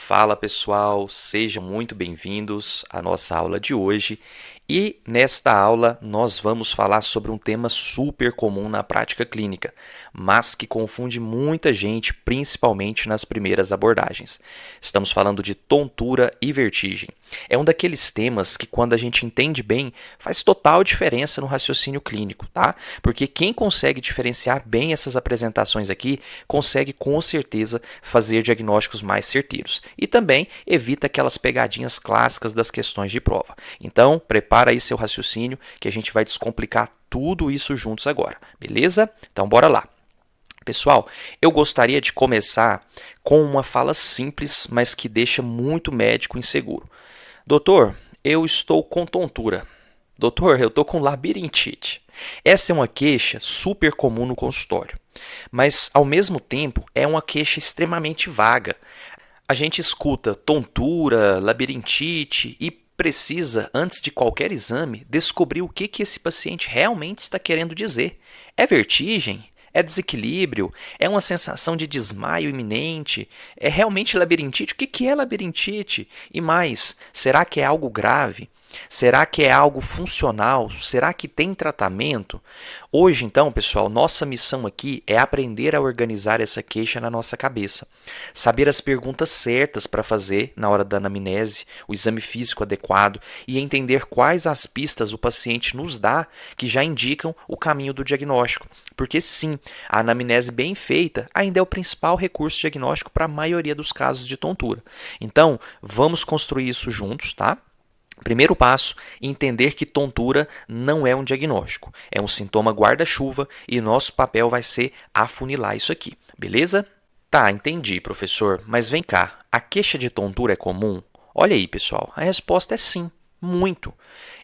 Fala pessoal, sejam muito bem-vindos à nossa aula de hoje. E nesta aula nós vamos falar sobre um tema super comum na prática clínica, mas que confunde muita gente, principalmente nas primeiras abordagens. Estamos falando de tontura e vertigem. É um daqueles temas que, quando a gente entende bem, faz total diferença no raciocínio clínico, tá? Porque quem consegue diferenciar bem essas apresentações aqui, consegue com certeza fazer diagnósticos mais certeiros. E também evita aquelas pegadinhas clássicas das questões de prova. Então, prepara aí seu raciocínio que a gente vai descomplicar tudo isso juntos agora, beleza? Então, bora lá. Pessoal, eu gostaria de começar com uma fala simples, mas que deixa muito médico inseguro. Doutor, eu estou com tontura. Doutor, eu estou com labirintite. Essa é uma queixa super comum no consultório, mas ao mesmo tempo é uma queixa extremamente vaga. A gente escuta tontura, labirintite e precisa, antes de qualquer exame, descobrir o que esse paciente realmente está querendo dizer. É vertigem? É desequilíbrio? É uma sensação de desmaio iminente? É realmente labirintite? O que é labirintite? E mais, será que é algo grave? Será que é algo funcional? Será que tem tratamento? Hoje, então, pessoal, nossa missão aqui é aprender a organizar essa queixa na nossa cabeça. Saber as perguntas certas para fazer na hora da anamnese, o exame físico adequado e entender quais as pistas o paciente nos dá que já indicam o caminho do diagnóstico. Porque sim, a anamnese bem feita ainda é o principal recurso diagnóstico para a maioria dos casos de tontura. Então, vamos construir isso juntos, tá? Primeiro passo, entender que tontura não é um diagnóstico, é um sintoma guarda-chuva e nosso papel vai ser afunilar isso aqui, beleza? Tá, entendi, professor, mas vem cá, a queixa de tontura é comum? Olha aí, pessoal, a resposta é sim, muito.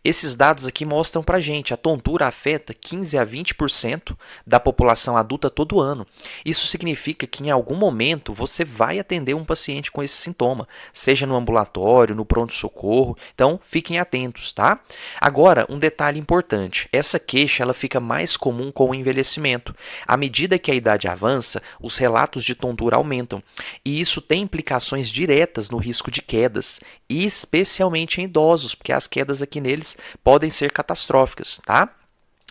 Esses dados aqui mostram pra gente, a tontura afeta 15 a 20% da população adulta todo ano. Isso significa que em algum momento você vai atender um paciente com esse sintoma, seja no ambulatório, no pronto-socorro, então fiquem atentos, tá? Agora, um detalhe importante, essa queixa ela fica mais comum com o envelhecimento. À medida que a idade avança, os relatos de tontura aumentam, e isso tem implicações diretas no risco de quedas, especialmente em idosos, porque as quedas aqui neles podem ser catastróficas, tá?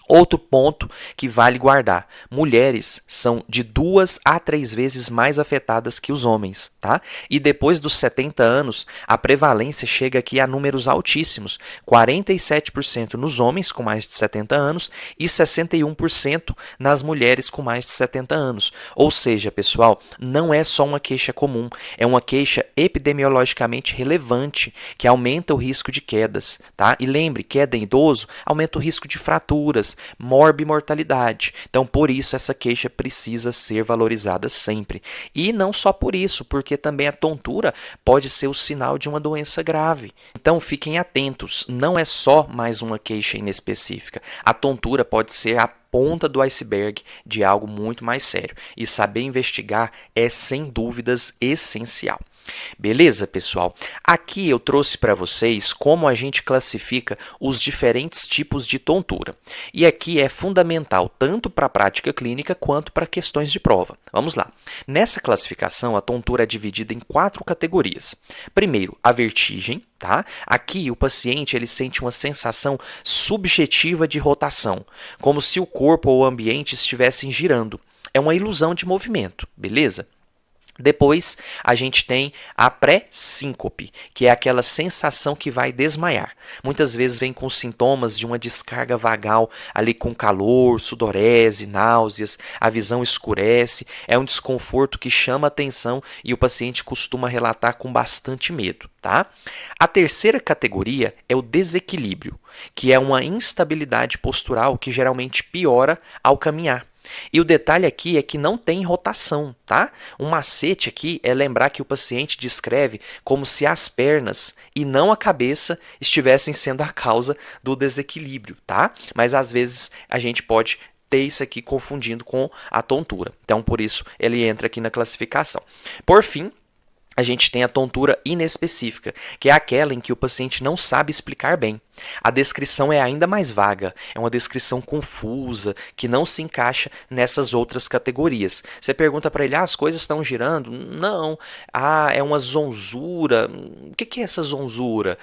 Outro ponto que vale guardar: mulheres são de 2 a 3 vezes mais afetadas que os homens, tá? E depois dos 70 anos, a prevalência chega aqui a números altíssimos: 47% nos homens com mais de 70 anos e 61% nas mulheres com mais de 70 anos. Ou seja, pessoal, não é só uma queixa comum, é uma queixa epidemiologicamente relevante que aumenta o risco de quedas, tá? E lembre, queda em idoso aumenta o risco de fraturas, morbimortalidade. Então, por isso, essa queixa precisa ser valorizada sempre. E não só por isso, porque também a tontura pode ser o sinal de uma doença grave. Então, fiquem atentos, não é só mais uma queixa inespecífica. A tontura pode ser a ponta do iceberg de algo muito mais sério. E saber investigar é, sem dúvidas, essencial. Beleza, pessoal? Aqui eu trouxe para vocês como a gente classifica os diferentes tipos de tontura. E aqui é fundamental tanto para a prática clínica quanto para questões de prova. Vamos lá. Nessa classificação, a tontura é dividida em 4 categorias. Primeiro, a vertigem, tá? Aqui o paciente ele sente uma sensação subjetiva de rotação, como se o corpo ou o ambiente estivessem girando. É uma ilusão de movimento, beleza? Depois, a gente tem a pré-síncope, que é aquela sensação que vai desmaiar. Muitas vezes vem com sintomas de uma descarga vagal, ali com calor, sudorese, náuseas, a visão escurece, é um desconforto que chama atenção e o paciente costuma relatar com bastante medo, tá? A terceira categoria é o desequilíbrio, que é uma instabilidade postural que geralmente piora ao caminhar. E o detalhe aqui é que não tem rotação, tá? Um macete aqui é lembrar que o paciente descreve como se as pernas e não a cabeça estivessem sendo a causa do desequilíbrio, tá? Mas às vezes a gente pode ter isso aqui confundindo com a tontura. Então, por isso, ele entra aqui na classificação. Por fim, a gente tem a tontura inespecífica, que é aquela em que o paciente não sabe explicar bem. A descrição é ainda mais vaga, é uma descrição confusa, que não se encaixa nessas outras categorias. Você pergunta para ele, as coisas estão girando? Não. É uma zonzura. O que é essa zonzura?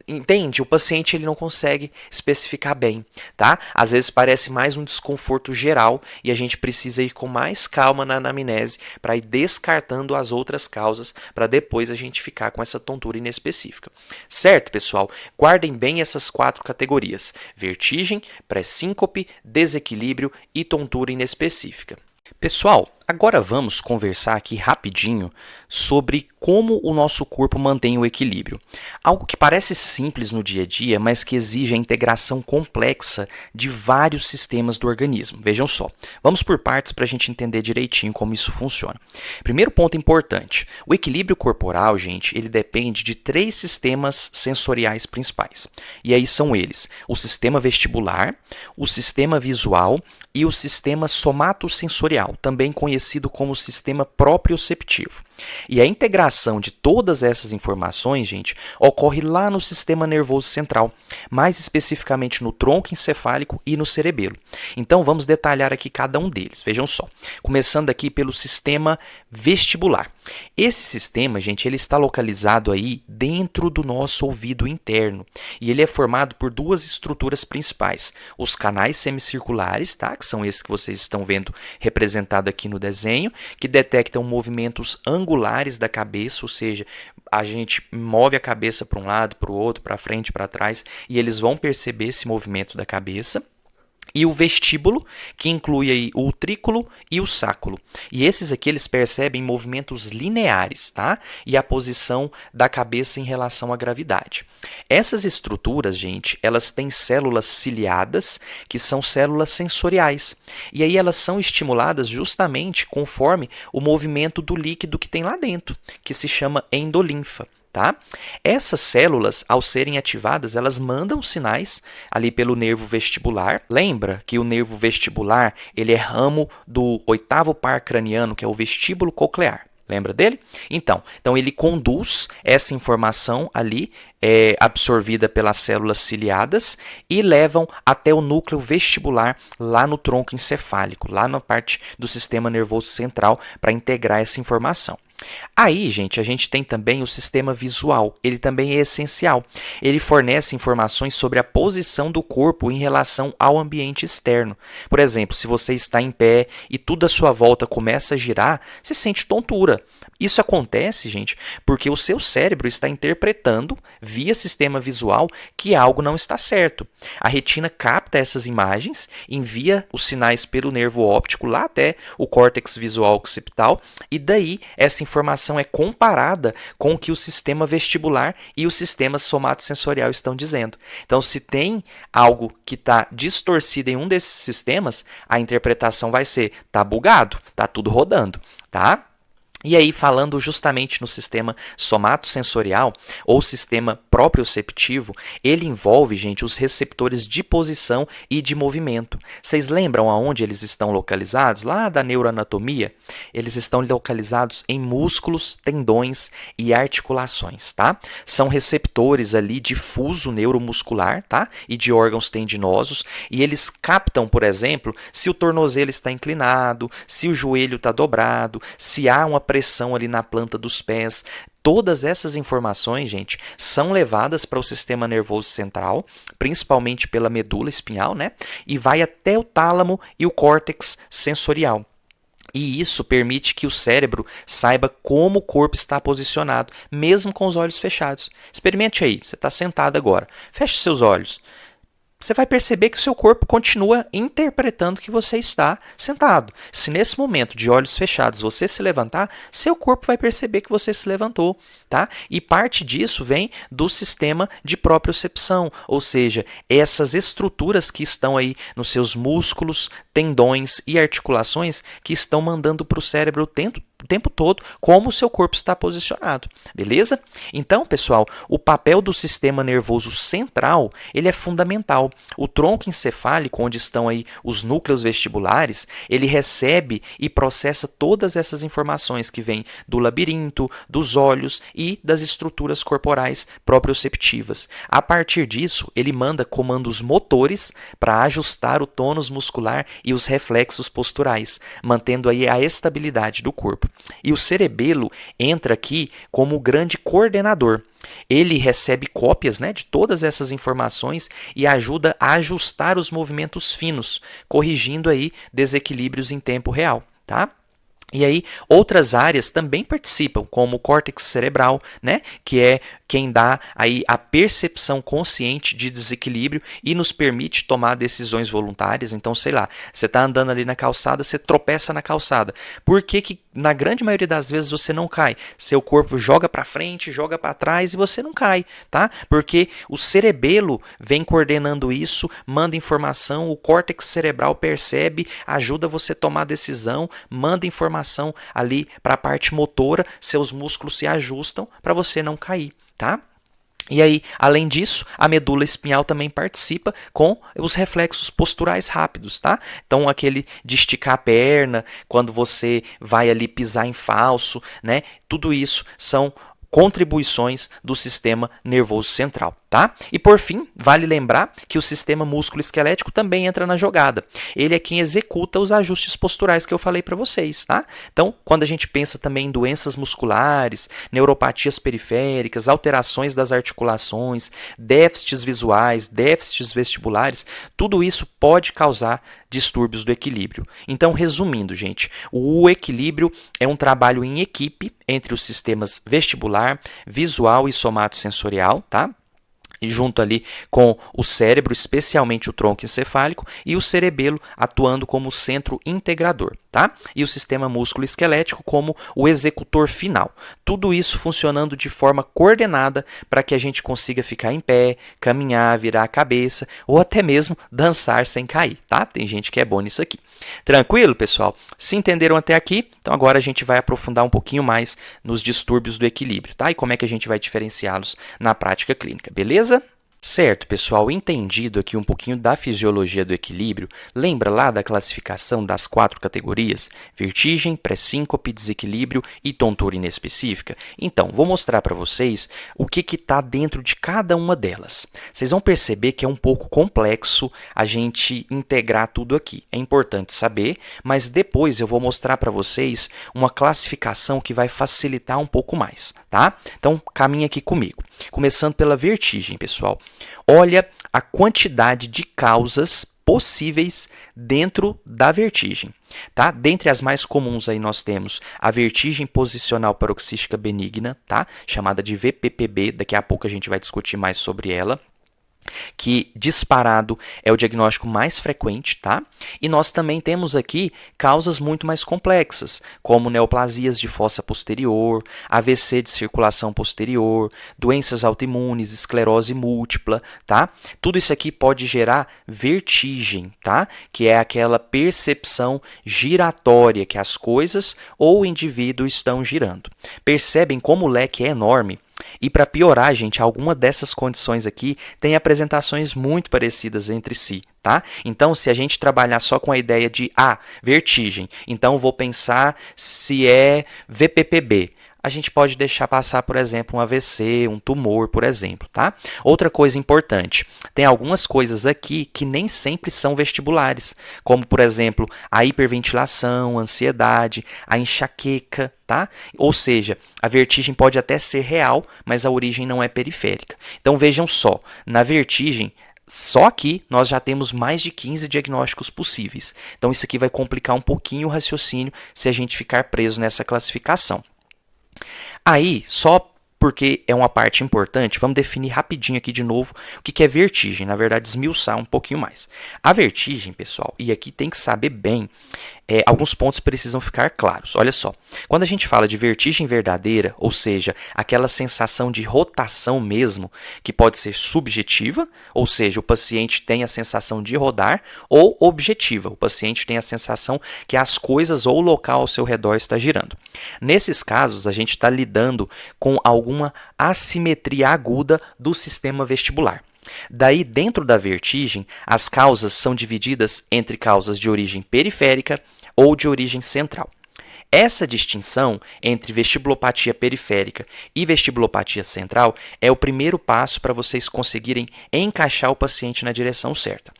Entende? O paciente ele não consegue especificar bem, tá? Às vezes parece mais um desconforto geral e a gente precisa ir com mais calma na anamnese para ir descartando as outras causas para depois a gente ficar com essa tontura inespecífica. Certo, pessoal? Guardem bem essas 4 categorias: vertigem, pré-síncope, desequilíbrio e tontura inespecífica. Pessoal, agora vamos conversar aqui rapidinho sobre como o nosso corpo mantém o equilíbrio. Algo que parece simples no dia a dia, mas que exige a integração complexa de vários sistemas do organismo. Vejam só, vamos por partes para a gente entender direitinho como isso funciona. Primeiro ponto importante, o equilíbrio corporal, gente, ele depende de 3 sistemas sensoriais principais. E aí são eles, o sistema vestibular, o sistema visual e o sistema somatosensorial, também conhecido como sistema proprioceptivo. E a integração de todas essas informações, gente, ocorre lá no sistema nervoso central, mais especificamente no tronco encefálico e no cerebelo. Então vamos detalhar aqui cada um deles. Vejam só, começando aqui pelo sistema vestibular. Esse sistema, gente, ele está localizado aí dentro do nosso ouvido interno e ele é formado por 2 estruturas principais: os canais semicirculares, tá? Que são esses que vocês estão vendo representado aqui no desenho, que detectam movimentos angulares da cabeça, ou seja, a gente move a cabeça para um lado, para o outro, para frente, para trás, e eles vão perceber esse movimento da cabeça. E o vestíbulo, que inclui aí o utrículo e o sáculo. E esses aqui eles percebem movimentos lineares, tá? E a posição da cabeça em relação à gravidade. Essas estruturas, gente, elas têm células ciliadas, que são células sensoriais. E aí elas são estimuladas justamente conforme o movimento do líquido que tem lá dentro, que se chama endolinfa. Tá? Essas células, ao serem ativadas, elas mandam sinais ali pelo nervo vestibular. Lembra que o nervo vestibular ele é ramo do 8º par craniano, que é o vestíbulo coclear. Lembra dele? Então ele conduz essa informação ali, absorvida pelas células ciliadas, e levam até o núcleo vestibular lá no tronco encefálico, lá na parte do sistema nervoso central, para integrar essa informação. Aí, gente, a gente tem também o sistema visual. Ele também é essencial. Ele fornece informações sobre a posição do corpo em relação ao ambiente externo. Por exemplo, se você está em pé e tudo à sua volta começa a girar, você sente tontura. Isso acontece, gente, porque o seu cérebro está interpretando, via sistema visual, que algo não está certo. A retina capta essas imagens, envia os sinais pelo nervo óptico lá até o córtex visual occipital, e daí essa informação é comparada com o que o sistema vestibular e o sistema somatosensorial estão dizendo. Então, se tem algo que está distorcido em um desses sistemas, a interpretação vai ser: tá bugado, tá tudo rodando, tá? E aí, falando justamente no sistema somatosensorial ou sistema proprioceptivo, ele envolve, gente, os receptores de posição e de movimento. Vocês lembram aonde eles estão localizados? Lá da neuroanatomia, eles estão localizados em músculos, tendões e articulações, tá? São receptores ali de fuso neuromuscular, tá? E de órgãos tendinosos, e eles captam, por exemplo, se o tornozelo está inclinado, se o joelho está dobrado, se há uma pressão ali na planta dos pés. Todas essas informações, gente, são levadas para o sistema nervoso central, principalmente pela medula espinhal, né? E vai até o tálamo e o córtex sensorial. E isso permite que o cérebro saiba como o corpo está posicionado, mesmo com os olhos fechados. Experimente aí, você está sentado agora. Feche seus olhos. Você vai perceber que o seu corpo continua interpretando que você está sentado. Se nesse momento de olhos fechados você se levantar, seu corpo vai perceber que você se levantou, tá? E parte disso vem do sistema de propriocepção, ou seja, essas estruturas que estão aí nos seus músculos, tendões e articulações que estão mandando para o cérebro tempo todo como o seu corpo está posicionado, beleza? Então, pessoal, o papel do sistema nervoso central, ele é fundamental. O tronco encefálico, onde estão aí os núcleos vestibulares, ele recebe e processa todas essas informações que vêm do labirinto, dos olhos e das estruturas corporais proprioceptivas. A partir disso, ele manda comandos motores para ajustar o tônus muscular e os reflexos posturais, mantendo aí a estabilidade do corpo. E o cerebelo entra aqui como o grande coordenador. Ele recebe cópias, né, de todas essas informações e ajuda a ajustar os movimentos finos, corrigindo aí desequilíbrios em tempo real, tá? E aí, outras áreas também participam, como o córtex cerebral, né, que é quem dá aí a percepção consciente de desequilíbrio e nos permite tomar decisões voluntárias. Então, sei lá, você está andando ali na calçada, você tropeça na calçada. Por que na grande maioria das vezes você não cai? Seu corpo joga para frente, joga para trás e você não cai, tá? Porque o cerebelo vem coordenando isso, manda informação, o córtex cerebral percebe, ajuda você a tomar decisão, manda informação ali para a parte motora, seus músculos se ajustam para você não cair, tá? E aí, além disso, a medula espinhal também participa com os reflexos posturais rápidos, tá? Então, aquele de esticar a perna, quando você vai ali pisar em falso, né? Tudo isso são contribuições do sistema nervoso central, tá? E por fim, vale lembrar que o sistema músculo-esquelético também entra na jogada. Ele é quem executa os ajustes posturais que eu falei para vocês, tá? Então, quando a gente pensa também em doenças musculares, neuropatias periféricas, alterações das articulações, déficits visuais, déficits vestibulares, tudo isso pode causar distúrbios do equilíbrio. Então, resumindo, gente, o equilíbrio é um trabalho em equipe entre os sistemas vestibular, visual e somatosensorial, tá? E junto ali com o cérebro, especialmente o tronco encefálico, e o cerebelo atuando como centro integrador, tá? E o sistema músculo-esquelético como o executor final. Tudo isso funcionando de forma coordenada para que a gente consiga ficar em pé, caminhar, virar a cabeça ou até mesmo dançar sem cair, tá? Tem gente que é boa nisso aqui. Tranquilo, pessoal? Se entenderam até aqui, então agora a gente vai aprofundar um pouquinho mais nos distúrbios do equilíbrio, tá? E como é que a gente vai diferenciá-los na prática clínica, beleza? Certo, pessoal, entendido aqui um pouquinho da fisiologia do equilíbrio, lembra lá da classificação das 4 categorias? Vertigem, pré-síncope, desequilíbrio e tontura inespecífica? Então, vou mostrar para vocês o que está dentro de cada uma delas. Vocês vão perceber que é um pouco complexo a gente integrar tudo aqui. É importante saber, mas depois eu vou mostrar para vocês uma classificação que vai facilitar um pouco mais, tá? Então, caminha aqui comigo. Começando pela vertigem, pessoal. Olha a quantidade de causas possíveis dentro da vertigem, tá? Dentre as mais comuns aí nós temos a vertigem posicional paroxística benigna, tá? Chamada de VPPB, daqui a pouco a gente vai discutir mais sobre ela, que disparado é o diagnóstico mais frequente, tá? E nós também temos aqui causas muito mais complexas, como neoplasias de fossa posterior, AVC de circulação posterior, doenças autoimunes, esclerose múltipla, tá? Tudo isso aqui pode gerar vertigem, tá? Que é aquela percepção giratória que as coisas ou o indivíduo estão girando. Percebem como o leque é enorme? E para piorar, gente, alguma dessas condições aqui tem apresentações muito parecidas entre si, tá? Então, se a gente trabalhar só com a ideia de vertigem, então vou pensar se é VPPB. A gente pode deixar passar, por exemplo, um AVC, um tumor, por exemplo, tá? Outra coisa importante, tem algumas coisas aqui que nem sempre são vestibulares, como, por exemplo, a hiperventilação, a ansiedade, a enxaqueca, tá? Ou seja, a vertigem pode até ser real, mas a origem não é periférica. Então, vejam só, na vertigem, só aqui nós já temos mais de 15 diagnósticos possíveis. Então, isso aqui vai complicar um pouquinho o raciocínio se a gente ficar preso nessa classificação. Aí, só porque é uma parte importante, vamos definir rapidinho aqui de novo o que é vertigem, na verdade esmiuçar um pouquinho mais. A vertigem, pessoal, e aqui tem que saber bem, alguns pontos precisam ficar claros. Olha só, quando a gente fala de vertigem verdadeira, ou seja, aquela sensação de rotação mesmo, que pode ser subjetiva, ou seja, o paciente tem a sensação de rodar, ou objetiva, o paciente tem a sensação que as coisas ou o local ao seu redor está girando. Nesses casos, a gente está lidando com alguma assimetria aguda do sistema vestibular. Daí, dentro da vertigem, as causas são divididas entre causas de origem periférica ou de origem central. Essa distinção entre vestibulopatia periférica e vestibulopatia central é o primeiro passo para vocês conseguirem encaixar o paciente na direção certa.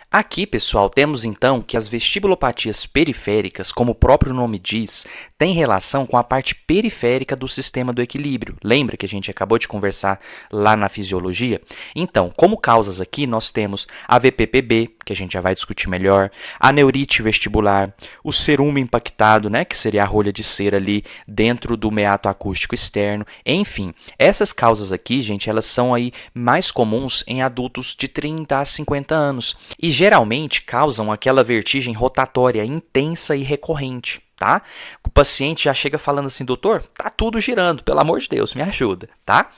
Aqui, pessoal, temos então que as vestibulopatias periféricas, como o próprio nome diz, têm relação com a parte periférica do sistema do equilíbrio. Lembra que a gente acabou de conversar lá na fisiologia? Então, como causas aqui, nós temos a VPPB, que a gente já vai discutir melhor, a neurite vestibular, o cerume impactado, né, que seria a rolha de cera ali dentro do meato acústico externo. Enfim, essas causas aqui, gente, elas são aí mais comuns em adultos de 30 a 50 anos e geralmente causam aquela vertigem rotatória intensa e recorrente. Tá? O paciente já chega falando assim, doutor, tá tudo girando, pelo amor de Deus, me ajuda, tá?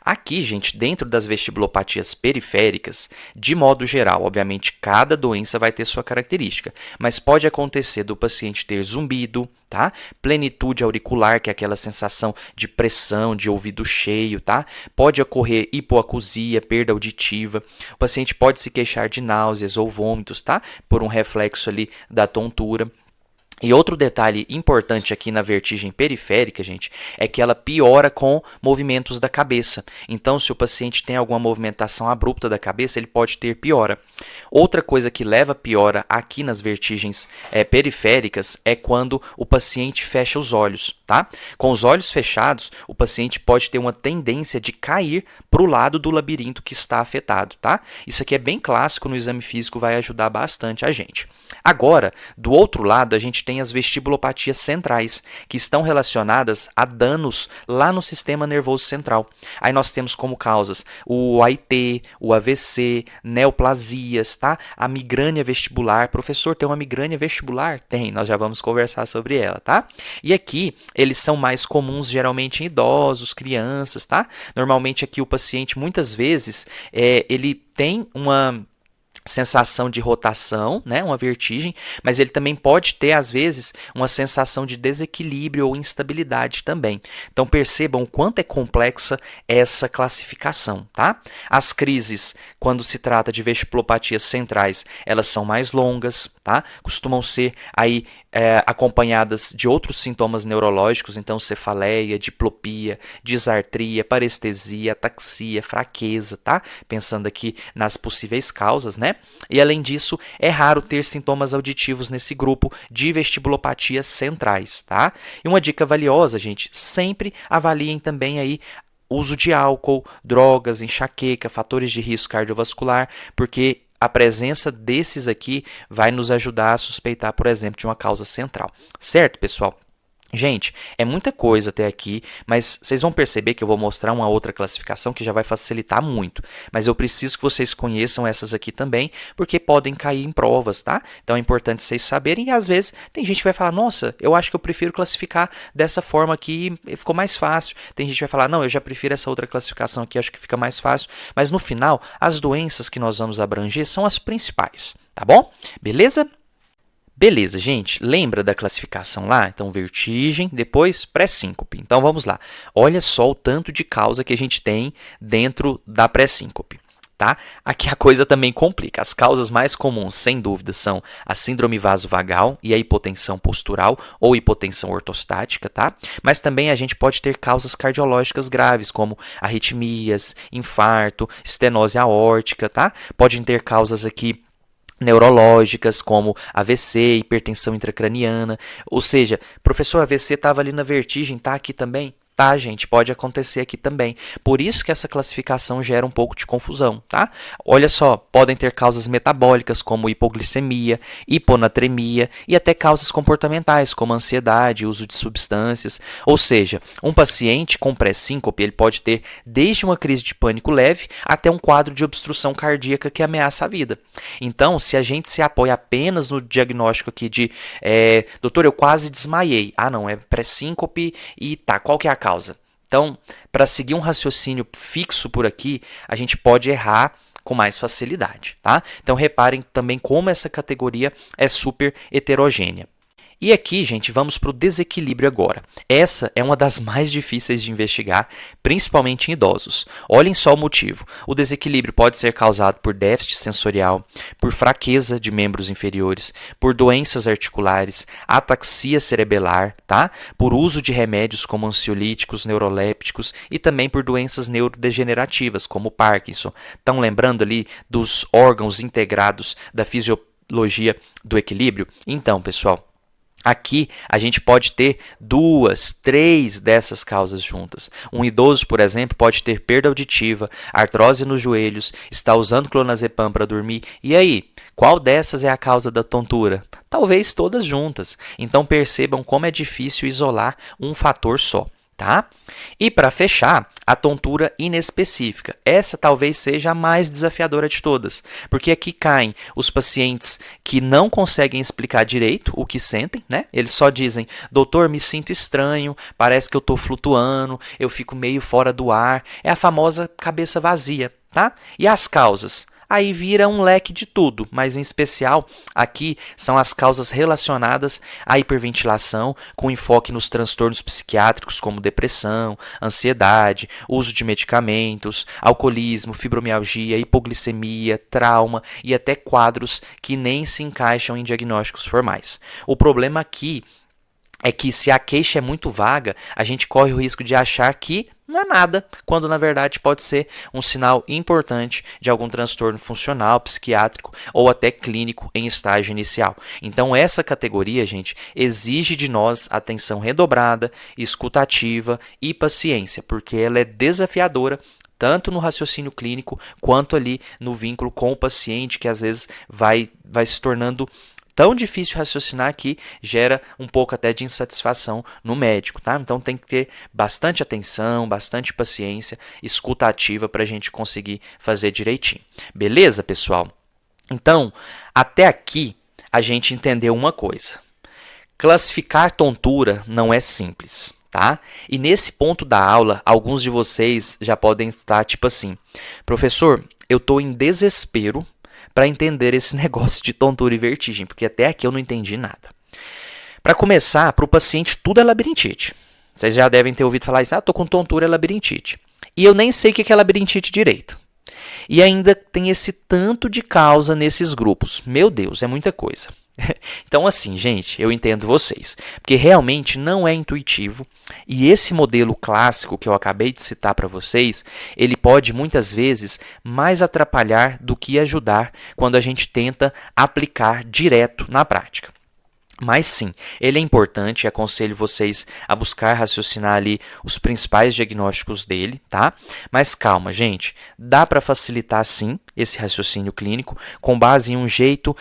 Aqui, gente, dentro das vestibulopatias periféricas, de modo geral, obviamente, cada doença vai ter sua característica, mas pode acontecer do paciente ter zumbido, tá? Plenitude auricular, que é aquela sensação de pressão, de ouvido cheio, tá? Pode ocorrer hipoacusia, perda auditiva, o paciente pode se queixar de náuseas ou vômitos, tá? Por um reflexo ali da tontura. E outro detalhe importante aqui na vertigem periférica, gente, é que ela piora com movimentos da cabeça. Então, se o paciente tem alguma movimentação abrupta da cabeça, ele pode ter piora. Outra coisa que leva a piora aqui nas vertigens periféricas é quando o paciente fecha os olhos, tá? Com os olhos fechados, o paciente pode ter uma tendência de cair para o lado do labirinto que está afetado, tá? Isso aqui é bem clássico no exame físico, vai ajudar bastante a gente. Agora, do outro lado, a gente tem as vestibulopatias centrais, que estão relacionadas a danos lá no sistema nervoso central. Aí nós temos como causas o AIT, o AVC, neoplasias, tá? A migrânia vestibular. Professor, tem uma migrânia vestibular? Tem, nós já vamos conversar sobre ela, tá? E aqui, eles são mais comuns geralmente em idosos, crianças, tá? Normalmente aqui o paciente, muitas vezes, ele tem uma sensação de rotação, né, uma vertigem, mas ele também pode ter, às vezes, uma sensação de desequilíbrio ou instabilidade também. Então, percebam o quanto é complexa essa classificação, tá? As crises, quando se trata de vestibulopatias centrais, elas são mais longas, tá? Costumam ser aí acompanhadas de outros sintomas neurológicos, então cefaleia, diplopia, disartria, parestesia, ataxia, fraqueza, tá? Pensando aqui nas possíveis causas, né? E além disso, é raro ter sintomas auditivos nesse grupo de vestibulopatias centrais, tá? E uma dica valiosa, gente, sempre avaliem também aí uso de álcool, drogas, enxaqueca, fatores de risco cardiovascular, porque a presença desses aqui vai nos ajudar a suspeitar, por exemplo, de uma causa central. Certo, pessoal? Gente, é muita coisa até aqui, mas vocês vão perceber que eu vou mostrar uma outra classificação que já vai facilitar muito. Mas eu preciso que vocês conheçam essas aqui também, porque podem cair em provas, tá? Então é importante vocês saberem e às vezes tem gente que vai falar, nossa, eu acho que eu prefiro classificar dessa forma aqui, ficou mais fácil. Tem gente que vai falar, não, eu já prefiro essa outra classificação aqui, acho que fica mais fácil. Mas no final, as doenças que nós vamos abranger são as principais, tá bom? Beleza? Beleza, gente, lembra da classificação lá? Então, vertigem, depois pré-síncope. Então, vamos lá. Olha só o tanto de causa que a gente tem dentro da pré-síncope, tá? Aqui a coisa também complica. As causas mais comuns, sem dúvida, são a síndrome vasovagal e a hipotensão postural ou hipotensão ortostática, tá? Mas também a gente pode ter causas cardiológicas graves, como arritmias, infarto, estenose aórtica, tá? Podem ter causas aqui neurológicas como AVC, hipertensão intracraniana, ou seja, professor, AVC estava ali na vertigem, tá aqui também? Tá, gente, pode acontecer aqui também. Por isso que essa classificação gera um pouco de confusão, tá? Olha só, podem ter causas metabólicas como hipoglicemia, hiponatremia e até causas comportamentais como ansiedade, uso de substâncias. Ou seja, um paciente com pré-síncope, ele pode ter desde uma crise de pânico leve até um quadro de obstrução cardíaca que ameaça a vida. Então, se a gente se apoia apenas no diagnóstico aqui de doutor, eu quase desmaiei. Ah, não, é pré-síncope e tá, qual que é a causa? Então, para seguir um raciocínio fixo por aqui, a gente pode errar com mais facilidade, tá? Então, reparem também como essa categoria é super heterogênea. E aqui, gente, vamos para o desequilíbrio agora. Essa é uma das mais difíceis de investigar, principalmente em idosos. Olhem só o motivo. O desequilíbrio pode ser causado por déficit sensorial, por fraqueza de membros inferiores, por doenças articulares, ataxia cerebelar, tá? Por uso de remédios como ansiolíticos, neurolépticos e também por doenças neurodegenerativas, como Parkinson. Estão lembrando ali dos órgãos integrados da fisiologia do equilíbrio? Então, pessoal, aqui a gente pode ter 2, 3 dessas causas juntas. Um idoso, por exemplo, pode ter perda auditiva, artrose nos joelhos, está usando clonazepam para dormir. E aí, qual dessas é a causa da tontura? Talvez todas juntas. Então percebam como é difícil isolar um fator só. Tá? E para fechar, a tontura inespecífica. Essa talvez seja a mais desafiadora de todas, porque aqui caem os pacientes que não conseguem explicar direito o que sentem, né? Eles só dizem, doutor, me sinto estranho, parece que eu estou flutuando, eu fico meio fora do ar. É a famosa cabeça vazia, tá? E as causas? Aí vira um leque de tudo, mas em especial aqui são as causas relacionadas à hiperventilação, com enfoque nos transtornos psiquiátricos como depressão, ansiedade, uso de medicamentos, alcoolismo, fibromialgia, hipoglicemia, trauma e até quadros que nem se encaixam em diagnósticos formais. O problema aqui é que se a queixa é muito vaga, a gente corre o risco de achar que não é nada, quando na verdade pode ser um sinal importante de algum transtorno funcional, psiquiátrico ou até clínico em estágio inicial. Então essa categoria, gente, exige de nós atenção redobrada, escutativa e paciência, porque ela é desafiadora tanto no raciocínio clínico quanto ali no vínculo com o paciente, que às vezes vai se tornando tão difícil raciocinar que gera um pouco até de insatisfação no médico, tá? Então tem que ter bastante atenção, bastante paciência, escuta ativa para a gente conseguir fazer direitinho. Beleza, pessoal? Então, até aqui a gente entendeu uma coisa. Classificar tontura não é simples, tá? E nesse ponto da aula, alguns de vocês já podem estar tipo assim, professor, eu estou em desespero para entender esse negócio de tontura e vertigem, porque até aqui eu não entendi nada. Para começar, para o paciente tudo é labirintite. Vocês já devem ter ouvido falar isso, estou com tontura e labirintite. E eu nem sei o que é labirintite direito. E ainda tem esse tanto de causa nesses grupos. Meu Deus, é muita coisa. Então assim, gente, eu entendo vocês, porque realmente não é intuitivo e esse modelo clássico que eu acabei de citar para vocês, ele pode muitas vezes mais atrapalhar do que ajudar quando a gente tenta aplicar direto na prática. Mas sim, ele é importante e aconselho vocês a buscar raciocinar ali os principais diagnósticos dele, tá? Mas calma, gente, dá para facilitar sim esse raciocínio clínico com base em um jeito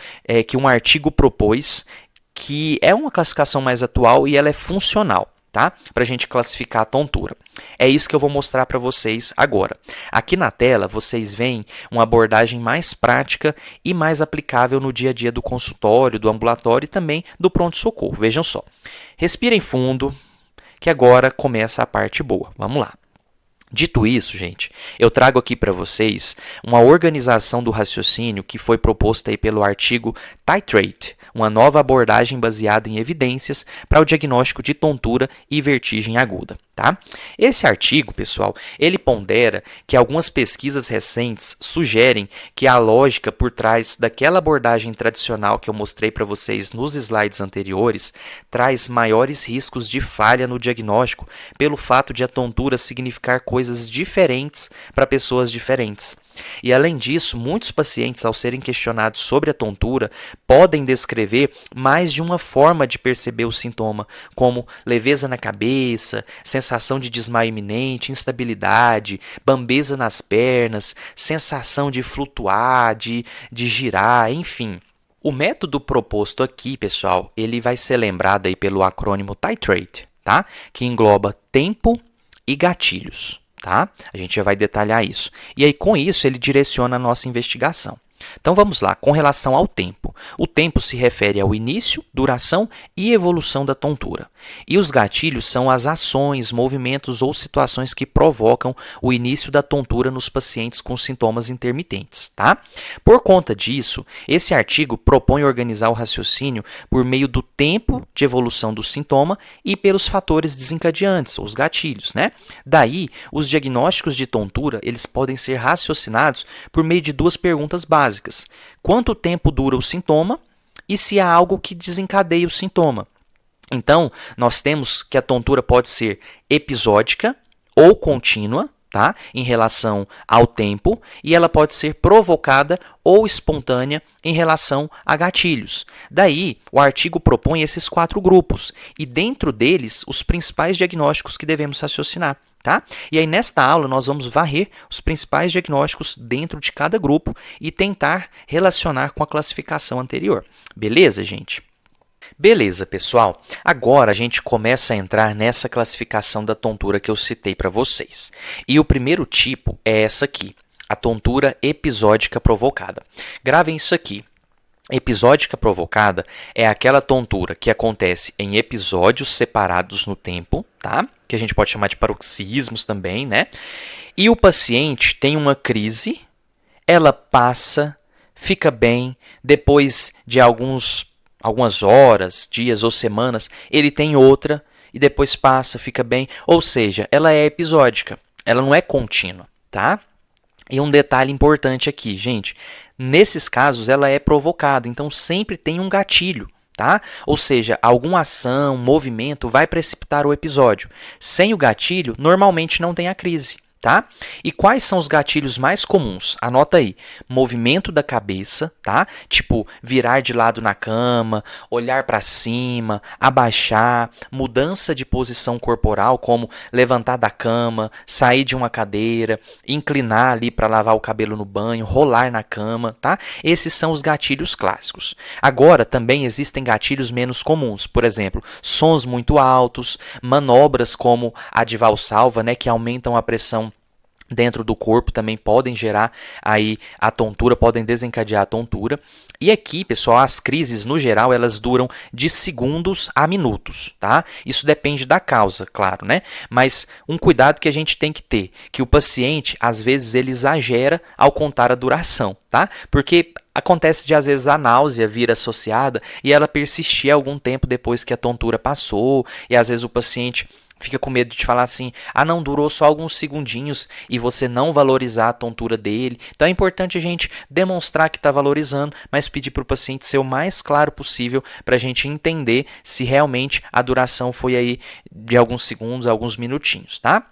que um artigo propôs, que é uma classificação mais atual e ela é funcional, tá? Para a gente classificar a tontura. É isso que eu vou mostrar para vocês agora. Aqui na tela, vocês veem uma abordagem mais prática e mais aplicável no dia a dia do consultório, do ambulatório e também do pronto-socorro. Vejam só. Respirem fundo, que agora começa a parte boa. Vamos lá. Dito isso, gente, eu trago aqui para vocês uma organização do raciocínio que foi proposta aí pelo artigo Titrate, uma nova abordagem baseada em evidências para o diagnóstico de tontura e vertigem aguda. Tá? Esse artigo, pessoal, ele pondera que algumas pesquisas recentes sugerem que a lógica por trás daquela abordagem tradicional que eu mostrei para vocês nos slides anteriores traz maiores riscos de falha no diagnóstico pelo fato de a tontura significar coisas diferentes para pessoas diferentes. E além disso, muitos pacientes, ao serem questionados sobre a tontura, podem descrever mais de uma forma de perceber o sintoma, como leveza na cabeça, sensação de desmaio iminente, instabilidade, bambeza nas pernas, sensação de flutuar, de girar, enfim. O método proposto aqui, pessoal, ele vai ser lembrado aí pelo acrônimo Titrate, tá? Que engloba tempo e gatilhos, tá? A gente já vai detalhar isso. E aí, com isso, ele direciona a nossa investigação. Então, vamos lá. Com relação ao tempo. O tempo se refere ao início, duração e evolução da tontura. E os gatilhos são as ações, movimentos ou situações que provocam o início da tontura nos pacientes com sintomas intermitentes, tá? Por conta disso, esse artigo propõe organizar o raciocínio por meio do tempo de evolução do sintoma e pelos fatores desencadeantes, os gatilhos, né? Daí, os diagnósticos de tontura, eles podem ser raciocinados por meio de duas perguntas básicas. Quanto tempo dura o sintoma e se há algo que desencadeia o sintoma? Então, nós temos que a tontura pode ser episódica ou contínua, tá? Em relação ao tempo, e ela pode ser provocada ou espontânea em relação a gatilhos. Daí, o artigo propõe esses 4 grupos, e dentro deles, os principais diagnósticos que devemos raciocinar. Tá? E aí, nesta aula, nós vamos varrer os principais diagnósticos dentro de cada grupo e tentar relacionar com a classificação anterior. Beleza, gente? Beleza, pessoal. Agora a gente começa a entrar nessa classificação da tontura que eu citei para vocês. E o primeiro tipo é essa aqui, a tontura episódica provocada. Gravem isso aqui. Episódica provocada é aquela tontura que acontece em episódios separados no tempo, tá? Que a gente pode chamar de paroxismos também, né? E o paciente tem uma crise, ela passa, fica bem, depois de algumas horas, dias ou semanas, ele tem outra e depois passa, fica bem. Ou seja, ela é episódica, ela não é contínua, tá? E um detalhe importante aqui, gente, nesses casos ela é provocada, então sempre tem um gatilho, tá? Ou seja, alguma ação, movimento vai precipitar o episódio. Sem o gatilho, normalmente não tem a crise. Tá? E quais são os gatilhos mais comuns? Anota aí. Movimento da cabeça, tá? Tipo, virar de lado na cama, olhar para cima, abaixar, mudança de posição corporal, como levantar da cama, sair de uma cadeira, inclinar ali para lavar o cabelo no banho, rolar na cama, tá? Esses são os gatilhos clássicos. Agora, também existem gatilhos menos comuns. Por exemplo, sons muito altos, manobras como a de Valsalva, né, que aumentam a pressão dentro do corpo, também podem gerar aí a tontura, podem desencadear a tontura. E aqui, pessoal, as crises, no geral, elas duram de segundos a minutos, tá? Isso depende da causa, claro, né? Mas um cuidado que a gente tem que ter, que o paciente, às vezes, ele exagera ao contar a duração, tá? Porque acontece de, às vezes, a náusea vir associada e ela persistir algum tempo depois que a tontura passou, e às vezes o paciente fica com medo de te falar assim, não, durou só alguns segundinhos e você não valorizar a tontura dele. Então é importante a gente demonstrar que está valorizando, mas pedir para o paciente ser o mais claro possível para a gente entender se realmente a duração foi aí de alguns segundos, alguns minutinhos, tá?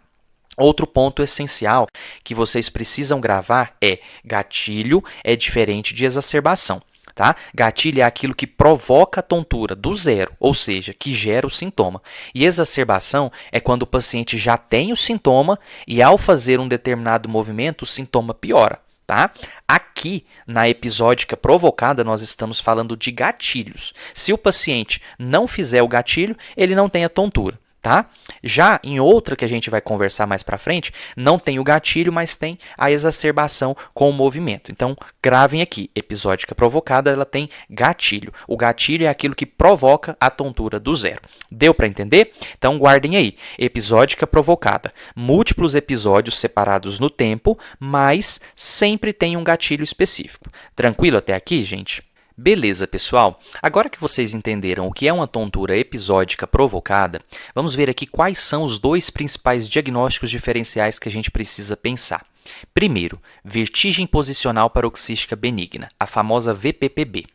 Outro ponto essencial que vocês precisam gravar é gatilho é diferente de exacerbação. Tá? Gatilho é aquilo que provoca a tontura do zero, ou seja, que gera o sintoma. E exacerbação é quando o paciente já tem o sintoma e ao fazer um determinado movimento o sintoma piora. Tá? Aqui, na episódica provocada, nós estamos falando de gatilhos. Se o paciente não fizer o gatilho, ele não tem a tontura. Tá? Já em outra que a gente vai conversar mais para frente, não tem o gatilho, mas tem a exacerbação com o movimento. Então, gravem aqui, episódica provocada, ela tem gatilho. O gatilho é aquilo que provoca a tontura do zero. Deu para entender? Então, guardem aí, episódica provocada. Múltiplos episódios separados no tempo, mas sempre tem um gatilho específico. Tranquilo até aqui, gente? Beleza, pessoal? Agora que vocês entenderam o que é uma tontura episódica provocada, vamos ver aqui quais são os 2 principais diagnósticos diferenciais que a gente precisa pensar. Primeiro, vertigem posicional paroxística benigna, a famosa VPPB.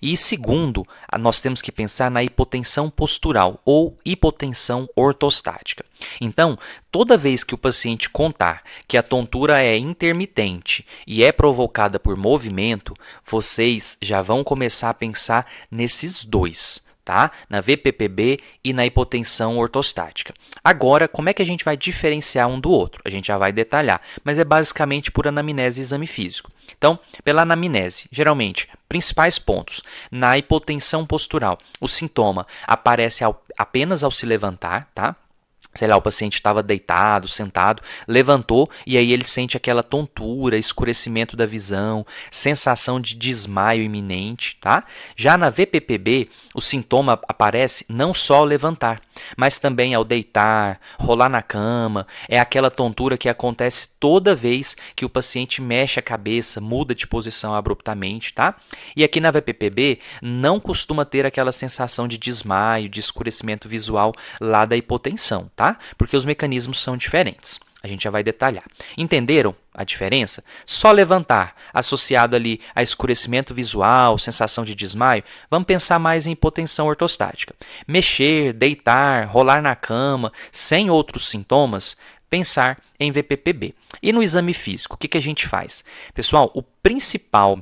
E segundo, nós temos que pensar na hipotensão postural ou hipotensão ortostática. Então, toda vez que o paciente contar que a tontura é intermitente e é provocada por movimento, vocês já vão começar a pensar nesses dois, tá? Na VPPB e na hipotensão ortostática. Agora, como é que a gente vai diferenciar um do outro? A gente já vai detalhar, mas é basicamente por anamnese e exame físico. Então, pela anamnese, geralmente, principais pontos. Na hipotensão postural, o sintoma aparece apenas ao se levantar, tá? Sei lá, o paciente estava deitado, sentado, levantou e aí ele sente aquela tontura, escurecimento da visão, sensação de desmaio iminente, tá? Já na VPPB, o sintoma aparece não só ao levantar, mas também ao deitar, rolar na cama. É aquela tontura que acontece toda vez que o paciente mexe a cabeça, muda de posição abruptamente, tá? E aqui na VPPB não costuma ter aquela sensação de desmaio, de escurecimento visual lá da hipotensão, tá? Porque os mecanismos são diferentes. A gente já vai detalhar. Entenderam a diferença? Só levantar, associado ali a escurecimento visual, sensação de desmaio, vamos pensar mais em hipotensão ortostática. Mexer, deitar, rolar na cama, sem outros sintomas, pensar em VPPB. E no exame físico, o que a gente faz? Pessoal, o principal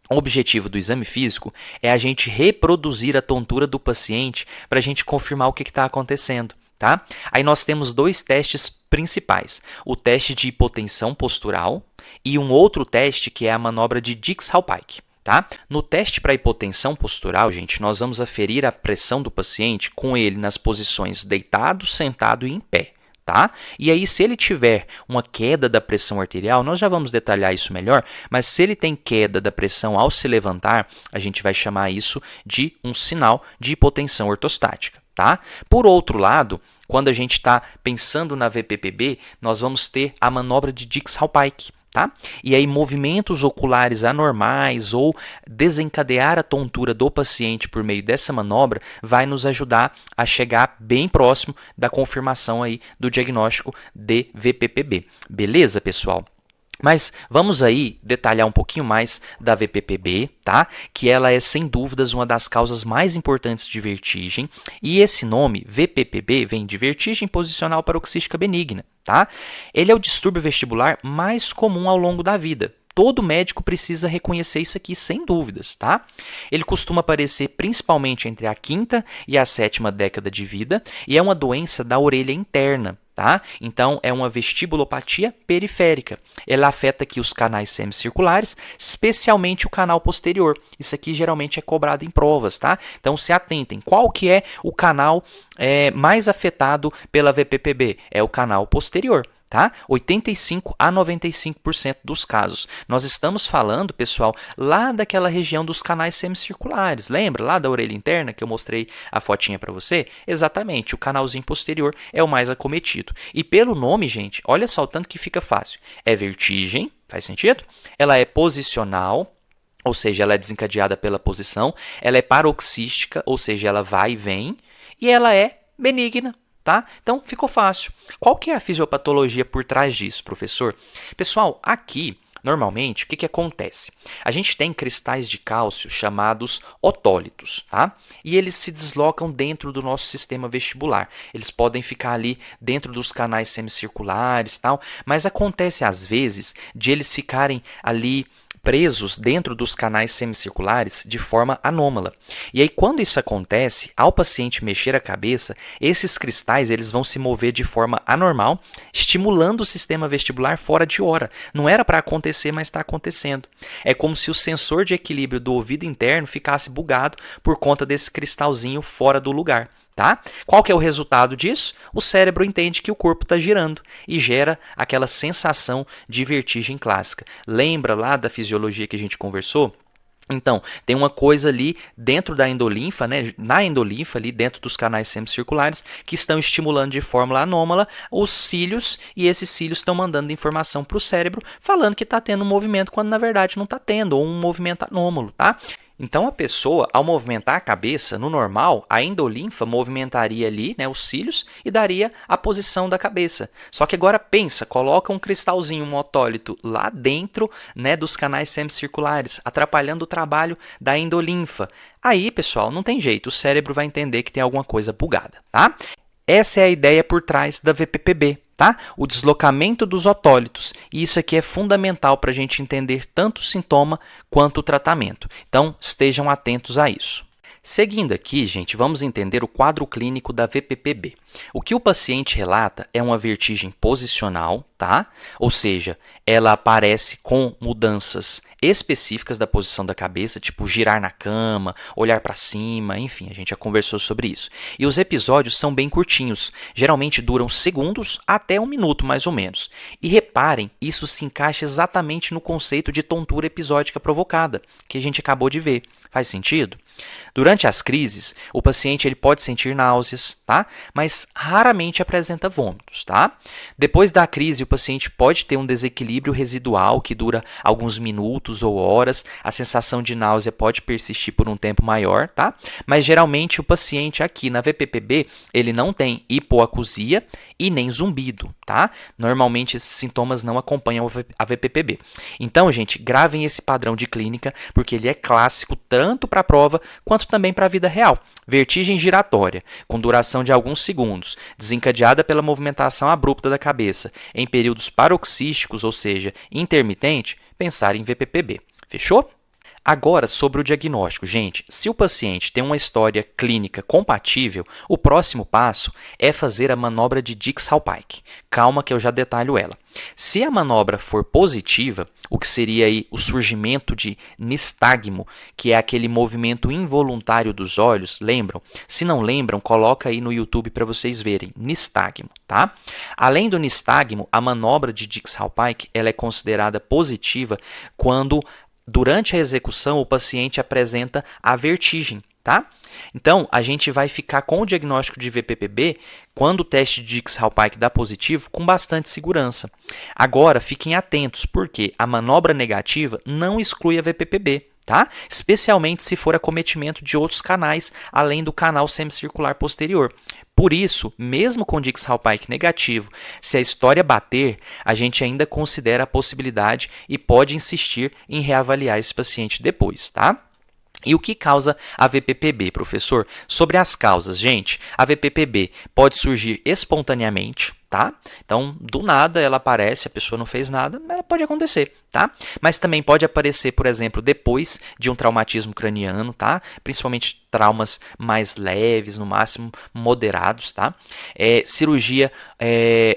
objetivo do exame físico é a gente reproduzir a tontura do paciente para a gente confirmar o que está acontecendo. Tá? Aí nós temos dois testes principais, o teste de hipotensão postural e um outro teste que é a manobra de Dix-Hallpike. Tá? No teste para hipotensão postural, gente, nós vamos aferir a pressão do paciente com ele nas posições deitado, sentado e em pé. Tá? E aí, se ele tiver uma queda da pressão arterial, nós já vamos detalhar isso melhor, mas se ele tem queda da pressão ao se levantar, a gente vai chamar isso de um sinal de hipotensão ortostática. Tá? Por outro lado, quando a gente está pensando na VPPB, nós vamos ter a manobra de Dix-Hallpike. Tá? E aí movimentos oculares anormais ou desencadear a tontura do paciente por meio dessa manobra vai nos ajudar a chegar bem próximo da confirmação aí do diagnóstico de VPPB. Beleza, pessoal? Mas vamos aí detalhar um pouquinho mais da VPPB, tá? Que ela é sem dúvidas uma das causas mais importantes de vertigem, e esse nome VPPB vem de vertigem posicional paroxística benigna, tá? Ele é o distúrbio vestibular mais comum ao longo da vida. Todo médico precisa reconhecer isso aqui sem dúvidas, tá? Ele costuma aparecer principalmente entre a 5ª e a 7ª década de vida e é uma doença da orelha interna. Tá? Então, é uma vestibulopatia periférica. Ela afeta aqui os canais semicirculares, especialmente o canal posterior. Isso aqui geralmente é cobrado em provas, tá? Então, se atentem. Qual que é o canal mais afetado pela VPPB? É o canal posterior. Tá? 85 a 95% dos casos. Nós estamos falando, pessoal, lá daquela região dos canais semicirculares. Lembra lá da orelha interna que eu mostrei a fotinha para você? Exatamente, o canalzinho posterior é o mais acometido. E pelo nome, gente, olha só o tanto que fica fácil. É vertigem, faz sentido? Ela é posicional, ou seja, ela é desencadeada pela posição. Ela é paroxística, ou seja, ela vai e vem. E ela é benigna. Tá? Então, ficou fácil. Qual que é a fisiopatologia por trás disso, professor? Pessoal, aqui, normalmente, o que acontece? A gente tem cristais de cálcio chamados otólitos, tá? E eles se deslocam dentro do nosso sistema vestibular. Eles podem ficar ali dentro dos canais semicirculares, tal, mas acontece às vezes de eles ficarem ali presos dentro dos canais semicirculares de forma anômala. E aí, quando isso acontece, ao paciente mexer a cabeça, esses cristais eles vão se mover de forma anormal, estimulando o sistema vestibular fora de hora. Não era para acontecer, mas está acontecendo. É como se o sensor de equilíbrio do ouvido interno ficasse bugado por conta desse cristalzinho fora do lugar. Tá? Qual que é o resultado disso? O cérebro entende que o corpo está girando e gera aquela sensação de vertigem clássica. Lembra lá da fisiologia que a gente conversou? Então, tem uma coisa ali dentro da endolinfa, né, na endolinfa, ali dentro dos canais semicirculares, que estão estimulando de forma anômala os cílios, e esses cílios estão mandando informação para o cérebro, falando que está tendo um movimento, quando na verdade não está tendo, ou um movimento anômalo, tá? Então, a pessoa, ao movimentar a cabeça, no normal, a endolinfa movimentaria ali, né, os cílios e daria a posição da cabeça. Só que agora pensa, coloca um cristalzinho, um otólito lá dentro, né, dos canais semicirculares, atrapalhando o trabalho da endolinfa. Aí, pessoal, não tem jeito, o cérebro vai entender que tem alguma coisa bugada, tá? Essa é a ideia por trás da VPPB. Tá? O deslocamento dos otólitos. E isso aqui é fundamental para a gente entender tanto o sintoma quanto o tratamento. Então, estejam atentos a isso. Seguindo aqui, gente, vamos entender o quadro clínico da VPPB. O que o paciente relata é uma vertigem posicional, tá? Ou seja, ela aparece com mudanças específicas da posição da cabeça, tipo girar na cama, olhar para cima, enfim, a gente já conversou sobre isso. E os episódios são bem curtinhos, geralmente duram segundos até 1 minuto mais ou menos. E reparem, isso se encaixa exatamente no conceito de tontura episódica provocada, que a gente acabou de ver. Faz sentido? Durante as crises, o paciente ele pode sentir náuseas, tá? Mas raramente apresenta vômitos, tá? Depois da crise, o paciente pode ter um desequilíbrio residual que dura alguns minutos ou horas. A sensação de náusea pode persistir por um tempo maior, tá? Mas geralmente o paciente aqui na VPPB, ele não tem hipoacusia e nem zumbido, tá? Normalmente esses sintomas não acompanham a VPPB. Então, gente, gravem esse padrão de clínica, porque ele é clássico tanto para a prova quanto também para a vida real. Vertigem giratória, com duração de alguns segundos, desencadeada pela movimentação abrupta da cabeça, em períodos paroxísticos, ou seja, intermitente, pensar em VPPB. Fechou? Agora, sobre o diagnóstico. Gente, se o paciente tem uma história clínica compatível, o próximo passo é fazer a manobra de Dix-Hallpike. Calma que eu já detalho ela. Se a manobra for positiva, o que seria aí o surgimento de nistagmo, que é aquele movimento involuntário dos olhos, lembram? Se não lembram, coloca aí no YouTube para vocês verem, nistagmo, tá? Além do nistagmo, a manobra de Dix-Hallpike ela é considerada positiva quando durante a execução, o paciente apresenta a vertigem, tá? Então, a gente vai ficar com o diagnóstico de VPPB, quando o teste de Dix-Hallpike dá positivo, com bastante segurança. Agora, fiquem atentos, porque a manobra negativa não exclui a VPPB, tá? Especialmente se for acometimento de outros canais, além do canal semicircular posterior. Por isso, mesmo com Dix-Hallpike negativo, se a história bater, a gente ainda considera a possibilidade e pode insistir em reavaliar esse paciente depois, tá? E o que causa a VPPB, professor? Sobre as causas, gente, a VPPB pode surgir espontaneamente, tá? Então, do nada ela aparece, a pessoa não fez nada, ela pode acontecer, tá? Mas também pode aparecer, por exemplo, depois de um traumatismo craniano, tá? Principalmente traumas mais leves, no máximo moderados, tá? Cirurgia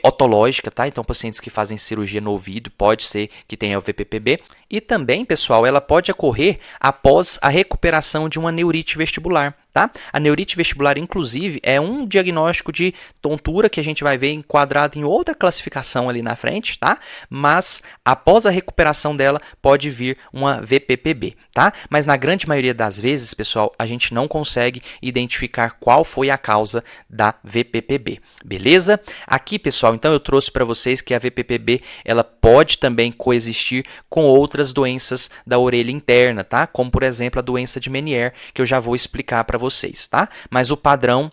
otológica, tá? Então, pacientes que fazem cirurgia no ouvido, pode ser que tenha o VPPB. E também, pessoal, ela pode ocorrer após a recuperação de uma neurite vestibular, tá? A neurite vestibular, inclusive, é um diagnóstico de tontura que a gente vai ver enquadrado em outra classificação ali na frente, tá? Mas após a recuperação dela, pode vir uma VPPB, tá? Mas na grande maioria das vezes, pessoal, a gente não consegue identificar qual foi a causa da VPPB, beleza? Aqui, pessoal, então eu trouxe para vocês que a VPPB, ela pode também coexistir com outras doenças da orelha interna, tá? Como, por exemplo, a doença de Meniere, que eu já vou explicar para vocês, tá? Mas o padrão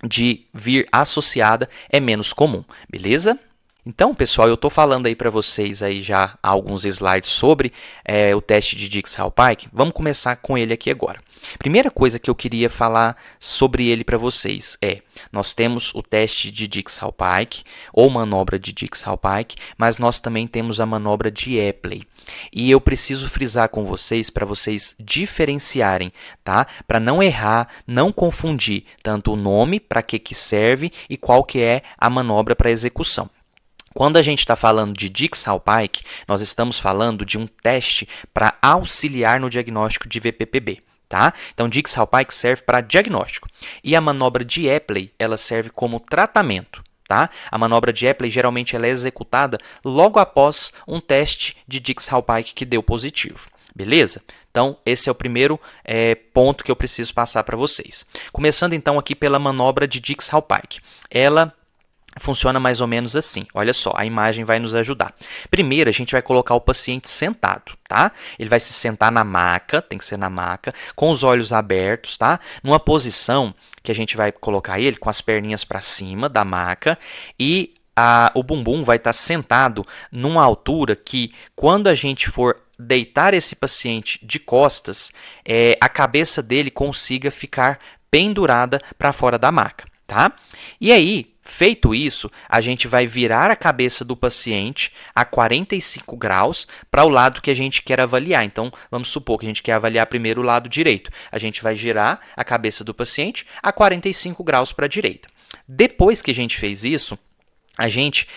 de vir associada é menos comum, beleza? Então, pessoal, eu estou falando aí para vocês aí já alguns slides sobre o teste de Dix-Hallpike. Vamos começar com ele aqui agora. Primeira coisa que eu queria falar sobre ele para vocês nós temos o teste de Dix-Hallpike ou manobra de Dix-Hallpike, mas nós também temos a manobra de Epley. E eu preciso frisar com vocês para vocês diferenciarem, tá? Para não errar, não confundir tanto o nome, para que serve e qual que é a manobra para execução. Quando a gente está falando de Dix-Hallpike, nós estamos falando de um teste para auxiliar no diagnóstico de VPPB. Tá? Então, Dix-Hallpike serve para diagnóstico. E a manobra de Epley, ela serve como tratamento. Tá? A manobra de Epley, geralmente, ela é executada logo após um teste de Dix-Hallpike que deu positivo. Beleza? Então, esse é o primeiro ponto que eu preciso passar para vocês. Começando, então, aqui pela manobra de Dix-Hallpike. Ela funciona mais ou menos assim. Olha só, a imagem vai nos ajudar. Primeiro, a gente vai colocar o paciente sentado, tá? Ele vai se sentar na maca, tem que ser na maca, com os olhos abertos, tá? Numa posição que a gente vai colocar ele com as perninhas para cima da maca e o bumbum vai estar sentado numa altura que, quando a gente for deitar esse paciente de costas, a cabeça dele consiga ficar pendurada para fora da maca, tá? E aí, feito isso, a gente vai virar a cabeça do paciente a 45 graus para o lado que a gente quer avaliar. Então, vamos supor que a gente quer avaliar primeiro o lado direito. A gente vai girar a cabeça do paciente a 45 graus para a direita. Depois que a gente fez isso, a gente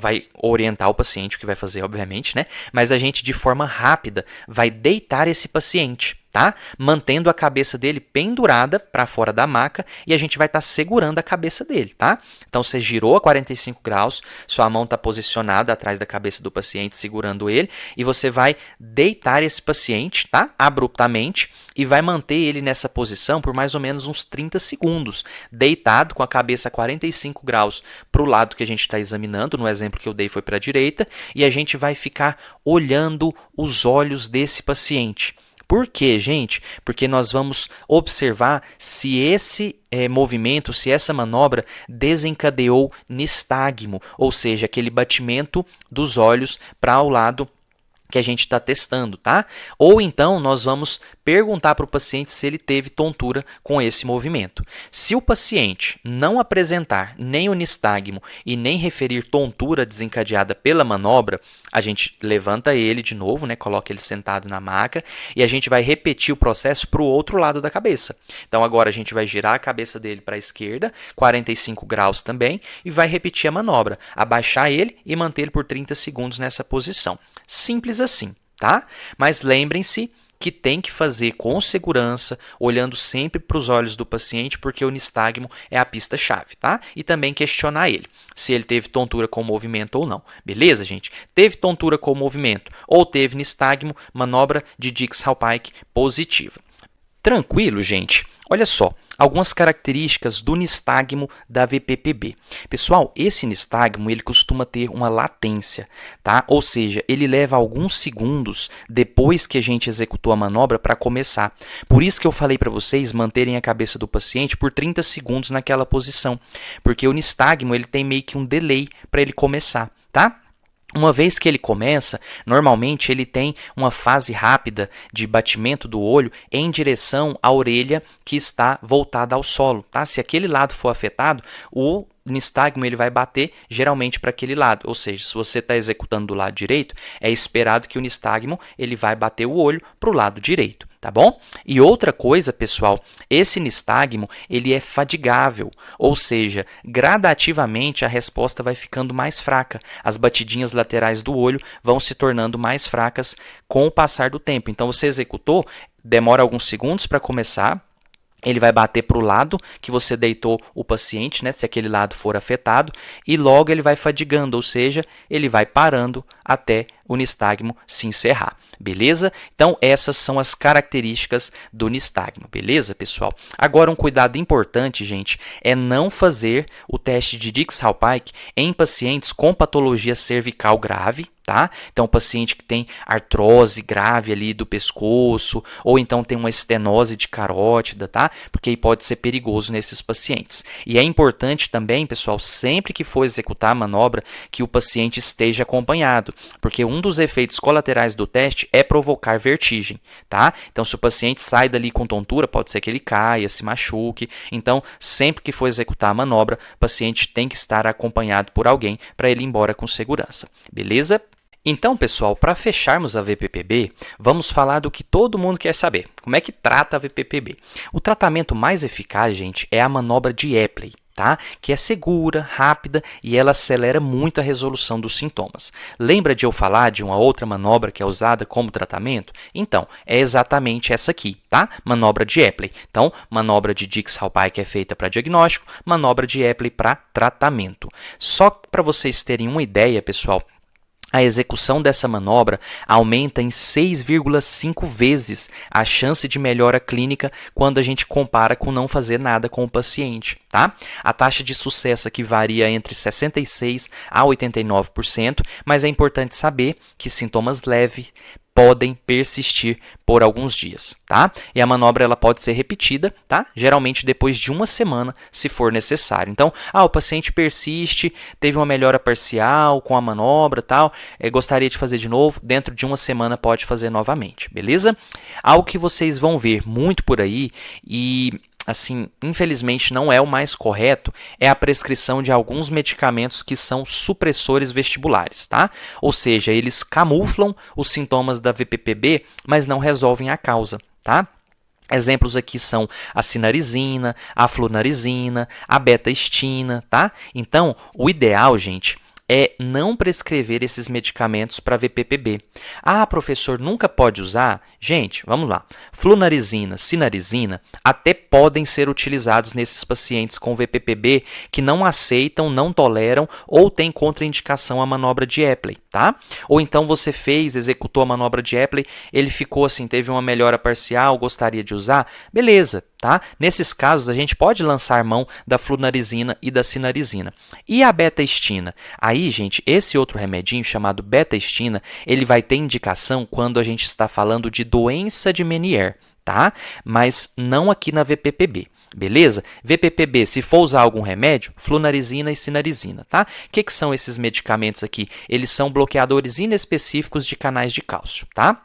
vai orientar o paciente, o que vai fazer, obviamente, né? Mas a gente, de forma rápida, vai deitar esse paciente, tá? Mantendo a cabeça dele pendurada para fora da maca e a gente vai estar segurando a cabeça dele, tá? Então, você girou a 45 graus, sua mão está posicionada atrás da cabeça do paciente, segurando ele, e você vai deitar esse paciente, tá? Abruptamente, e vai manter ele nessa posição por mais ou menos uns 30 segundos, deitado com a cabeça a 45 graus para o lado que a gente está examinando. No exemplo que eu dei foi para a direita, e a gente vai ficar olhando os olhos desse paciente. Por quê, gente? Porque nós vamos observar se esse movimento, se essa manobra desencadeou nistagmo, ou seja, aquele batimento dos olhos para o lado que a gente está testando, tá? Ou então nós vamos perguntar para o paciente se ele teve tontura com esse movimento. Se o paciente não apresentar nem o nistagmo e nem referir tontura desencadeada pela manobra, a gente levanta ele de novo, né? Coloca ele sentado na maca e a gente vai repetir o processo para o outro lado da cabeça. Então agora a gente vai girar a cabeça dele para a esquerda, 45 graus também, e vai repetir a manobra, abaixar ele e manter ele por 30 segundos nessa posição. Simples assim, tá? Mas lembrem-se que tem que fazer com segurança, olhando sempre para os olhos do paciente, porque o nistagmo é a pista-chave, tá? E também questionar ele, se ele teve tontura com o movimento ou não. Beleza, gente? Teve tontura com o movimento ou teve nistagmo, manobra de Dix-Hallpike positiva. Tranquilo, gente? Olha só, algumas características do nistagmo da VPPB. Pessoal, esse nistagmo ele costuma ter uma latência, tá? Ou seja, ele leva alguns segundos depois que a gente executou a manobra para começar. Por isso que eu falei para vocês manterem a cabeça do paciente por 30 segundos naquela posição, porque o nistagmo ele tem meio que um delay para ele começar, tá? Uma vez que ele começa, normalmente ele tem uma fase rápida de batimento do olho em direção à orelha que está voltada ao solo, tá? Se aquele lado for afetado, o nistagmo ele vai bater geralmente para aquele lado, ou seja, se você está executando do lado direito, é esperado que o nistagmo ele vai bater o olho para o lado direito, tá bom? E outra coisa, pessoal, esse nistagmo ele é fadigável, ou seja, gradativamente a resposta vai ficando mais fraca, as batidinhas laterais do olho vão se tornando mais fracas com o passar do tempo. Então você executou, demora alguns segundos para começar, ele vai bater para o lado que você deitou o paciente, né, se aquele lado for afetado, e logo ele vai fadigando, ou seja, ele vai parando até o nistagmo se encerrar, beleza? Então, essas são as características do nistagmo, beleza, pessoal? Agora, um cuidado importante, gente, é não fazer o teste de Dix-Hallpike em pacientes com patologia cervical grave, tá? Então, paciente que tem artrose grave ali do pescoço, ou então tem uma estenose de carótida, tá? Porque aí pode ser perigoso nesses pacientes. E é importante também, pessoal, sempre que for executar a manobra, que o paciente esteja acompanhado, porque um dos efeitos colaterais do teste é provocar vertigem, tá? Então, se o paciente sai dali com tontura, pode ser que ele caia, se machuque. Então, sempre que for executar a manobra, o paciente tem que estar acompanhado por alguém para ele ir embora com segurança, beleza? Então, pessoal, para fecharmos a VPPB, vamos falar do que todo mundo quer saber. Como é que trata a VPPB? O tratamento mais eficaz, gente, é a manobra de Epley, tá? Que é segura, rápida e ela acelera muito a resolução dos sintomas. Lembra de eu falar de uma outra manobra que é usada como tratamento? Então, é exatamente essa aqui, tá? Manobra de Epley. Então, manobra de Dix-Hallpike é feita para diagnóstico, manobra de Epley para tratamento. Só para vocês terem uma ideia, pessoal, a execução dessa manobra aumenta em 6,5 vezes a chance de melhora clínica quando a gente compara com não fazer nada com o paciente, tá? A taxa de sucesso aqui varia entre 66% a 89%, mas é importante saber que sintomas leves podem persistir por alguns dias, tá? E a manobra ela pode ser repetida, tá? Geralmente depois de uma semana, se for necessário. Então, o paciente persiste, teve uma melhora parcial com a manobra, tal, gostaria de fazer de novo, dentro de uma semana pode fazer novamente, beleza? Algo que vocês vão ver muito por aí e assim, infelizmente não é o mais correto, é a prescrição de alguns medicamentos que são supressores vestibulares, tá? Ou seja, eles camuflam os sintomas da VPPB, mas não resolvem a causa, tá? Exemplos aqui são a sinarizina, a flunarizina, a betaestina, tá? Então, o ideal, gente, é não prescrever esses medicamentos para VPPB. Professor, nunca pode usar? Gente, vamos lá. Flunarizina, sinarizina até podem ser utilizados nesses pacientes com VPPB que não aceitam, não toleram ou têm contraindicação à manobra de Epley, tá? Ou então você executou a manobra de Epley, ele ficou assim, teve uma melhora parcial, gostaria de usar? Beleza, tá? Nesses casos, a gente pode lançar mão da flunarizina e da sinarizina. E a betaestina? Aí, gente, esse outro remedinho chamado betaestina, ele vai ter indicação quando a gente está falando de doença de Meniere, tá? Mas não aqui na VPPB. Beleza? VPPB, se for usar algum remédio, flunarizina e sinarizina, tá? O que são esses medicamentos aqui? Eles são bloqueadores inespecíficos de canais de cálcio, tá?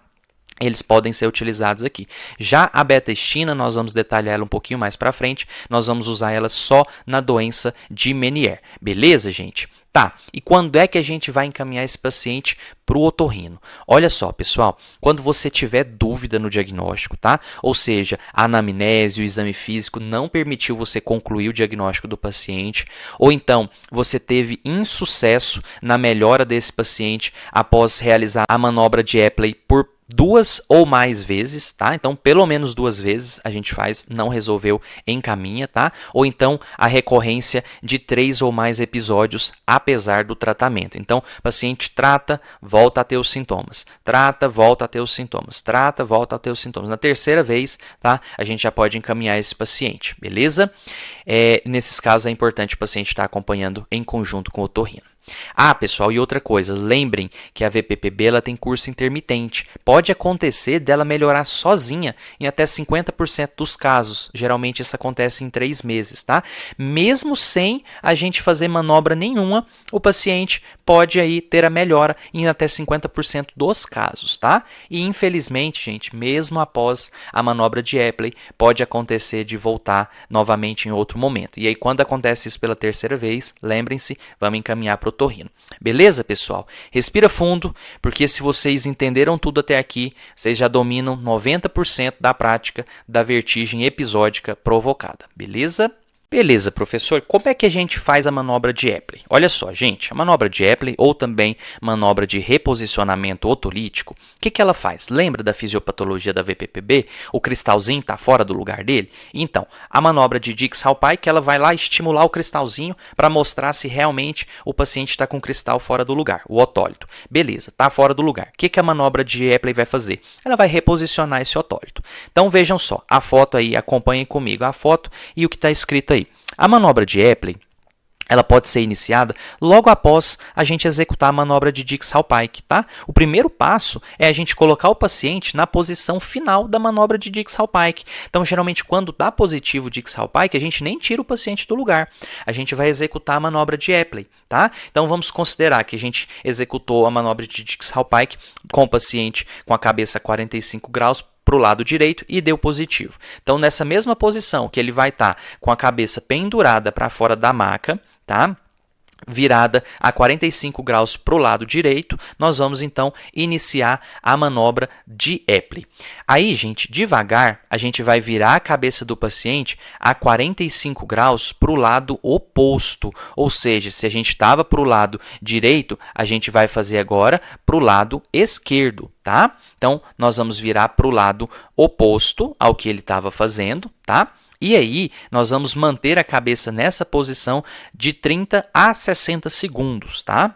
Eles podem ser utilizados aqui. Já a betaestina, nós vamos detalhar ela um pouquinho mais para frente, nós vamos usar ela só na doença de Meniere. Beleza, gente? Tá, e quando é que a gente vai encaminhar esse paciente para o otorrino? Olha só, pessoal, quando você tiver dúvida no diagnóstico, tá? Ou seja, a anamnese, o exame físico não permitiu você concluir o diagnóstico do paciente, ou então você teve insucesso na melhora desse paciente após realizar a manobra de Epley por 2 ou mais vezes, tá? Então, pelo menos 2 vezes a gente faz, não resolveu, encaminha, tá? Ou então a recorrência de 3 ou mais episódios, apesar do tratamento. Então, o paciente trata, volta a ter os sintomas. Trata, volta a ter os sintomas. Trata, volta a ter os sintomas. Na terceira vez, tá? A gente já pode encaminhar esse paciente, beleza? Nesses casos é importante o paciente estar acompanhando em conjunto com o otorrino. Pessoal, e outra coisa, lembrem que a VPPB ela tem curso intermitente. Pode acontecer dela melhorar sozinha em até 50% dos casos. Geralmente isso acontece em 3 meses, tá? Mesmo sem a gente fazer manobra nenhuma, o paciente pode aí ter a melhora em até 50% dos casos, tá? E infelizmente, gente, mesmo após a manobra de Epley, pode acontecer de voltar novamente em outro momento. E aí, quando acontece isso pela terceira vez, lembrem-se, vamos encaminhar para o otorrino. Beleza, pessoal? Respira fundo, porque se vocês entenderam tudo até aqui, vocês já dominam 90% da prática da vertigem episódica provocada. Beleza? Beleza, professor, como é que a gente faz a manobra de Epley? Olha só, gente, a manobra de Epley ou também manobra de reposicionamento otolítico, o que ela faz? Lembra da fisiopatologia da VPPB? O cristalzinho está fora do lugar dele? Então, a manobra de Dix-Hallpike, ela vai lá estimular o cristalzinho para mostrar se realmente o paciente está com o cristal fora do lugar, o otólito. Beleza, está fora do lugar. O que a manobra de Epley vai fazer? Ela vai reposicionar esse otólito. Então, vejam só, a foto aí, acompanhem comigo a foto e o que está escrito aí. A manobra de Epley, ela pode ser iniciada logo após a gente executar a manobra de Dix-Hallpike, tá? O primeiro passo é a gente colocar o paciente na posição final da manobra de Dix-Hallpike. Então, geralmente, quando dá positivo Dix-Hallpike, a gente nem tira o paciente do lugar. A gente vai executar a manobra de Epley, tá? Então, vamos considerar que a gente executou a manobra de Dix-Hallpike com o paciente com a cabeça a 45 graus para o lado direito e deu positivo. Então, nessa mesma posição que ele vai estar com a cabeça pendurada para fora da maca, tá? Virada a 45 graus para o lado direito, nós vamos então iniciar a manobra de Epley. Aí, gente, devagar, a gente vai virar a cabeça do paciente a 45 graus para o lado oposto, ou seja, se a gente estava para o lado direito, a gente vai fazer agora para o lado esquerdo, tá? Então, nós vamos virar para o lado oposto ao que ele estava fazendo, tá? E aí, nós vamos manter a cabeça nessa posição de 30 a 60 segundos, tá?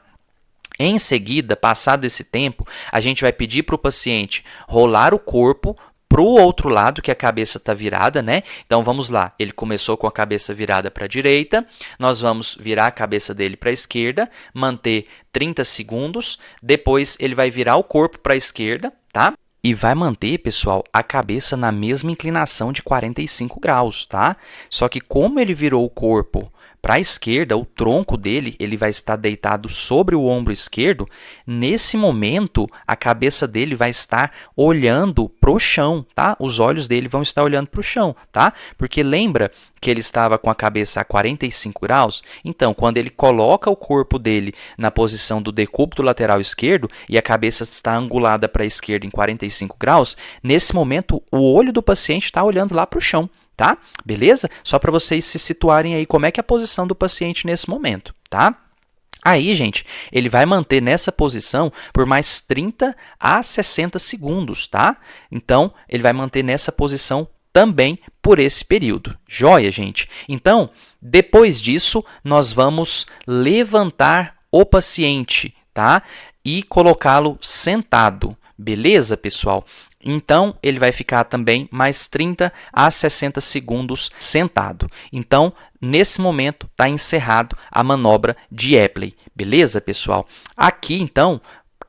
Em seguida, passado esse tempo, a gente vai pedir para o paciente rolar o corpo para o outro lado, que a cabeça está virada, né? Então vamos lá, ele começou com a cabeça virada para a direita, nós vamos virar a cabeça dele para a esquerda, manter 30 segundos, depois ele vai virar o corpo para a esquerda, tá? E vai manter, pessoal, a cabeça na mesma inclinação de 45 graus, tá? Só que como ele virou o corpo para a esquerda, o tronco dele ele vai estar deitado sobre o ombro esquerdo. Nesse momento, a cabeça dele vai estar olhando para o chão, tá? Os olhos dele vão estar olhando para o chão, tá? Porque lembra que ele estava com a cabeça a 45 graus? Então, quando ele coloca o corpo dele na posição do decúbito lateral esquerdo e a cabeça está angulada para a esquerda em 45 graus, nesse momento, o olho do paciente está olhando lá para o chão. Tá? Beleza? Só para vocês se situarem aí como é que é a posição do paciente nesse momento, tá? Aí, gente, ele vai manter nessa posição por mais 30 a 60 segundos, tá? Então, ele vai manter nessa posição também por esse período. Joia, gente? Então, depois disso, nós vamos levantar o paciente, tá? E colocá-lo sentado. Beleza, pessoal? Então, ele vai ficar também mais 30 a 60 segundos sentado. Então, nesse momento, está encerrado a manobra de Epley. Beleza, pessoal? Aqui, então,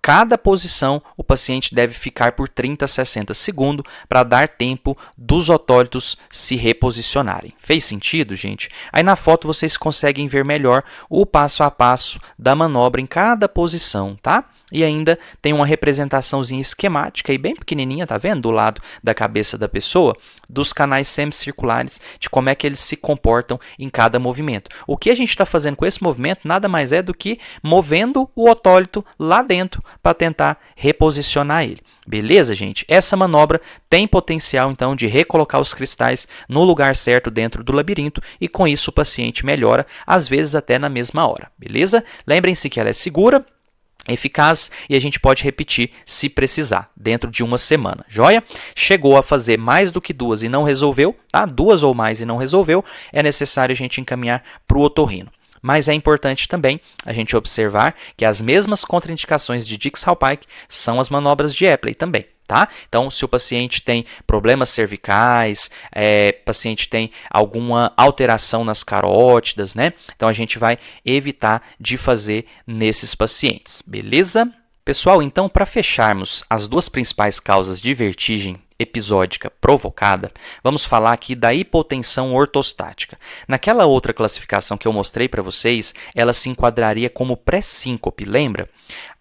cada posição o paciente deve ficar por 30 a 60 segundos para dar tempo dos otólitos se reposicionarem. Fez sentido, gente? Aí na foto vocês conseguem ver melhor o passo a passo da manobra em cada posição, tá? E ainda tem uma representaçãozinha esquemática e bem pequenininha, tá vendo? Do lado da cabeça da pessoa, dos canais semicirculares, de como é que eles se comportam em cada movimento. O que a gente está fazendo com esse movimento nada mais é do que movendo o otólito lá dentro para tentar reposicionar ele. Beleza, gente? Essa manobra tem potencial, então, de recolocar os cristais no lugar certo dentro do labirinto e, com isso, o paciente melhora, às vezes até na mesma hora. Beleza? Lembrem-se que ela é segura, eficaz e a gente pode repetir se precisar, dentro de uma semana, joia? Chegou a fazer mais do que duas e não resolveu, tá? 2 ou mais e não resolveu, é necessário a gente encaminhar para o otorrino. Mas é importante também a gente observar que as mesmas contraindicações de Dix-Hallpike são as manobras de Epley também. Tá? Então, se o paciente tem problemas cervicais, paciente tem alguma alteração nas carótidas, né? Então a gente vai evitar de fazer nesses pacientes, beleza? Pessoal, então para fecharmos as duas principais causas de vertigem episódica provocada, vamos falar aqui da hipotensão ortostática. Naquela outra classificação que eu mostrei para vocês, ela se enquadraria como pré-síncope, lembra?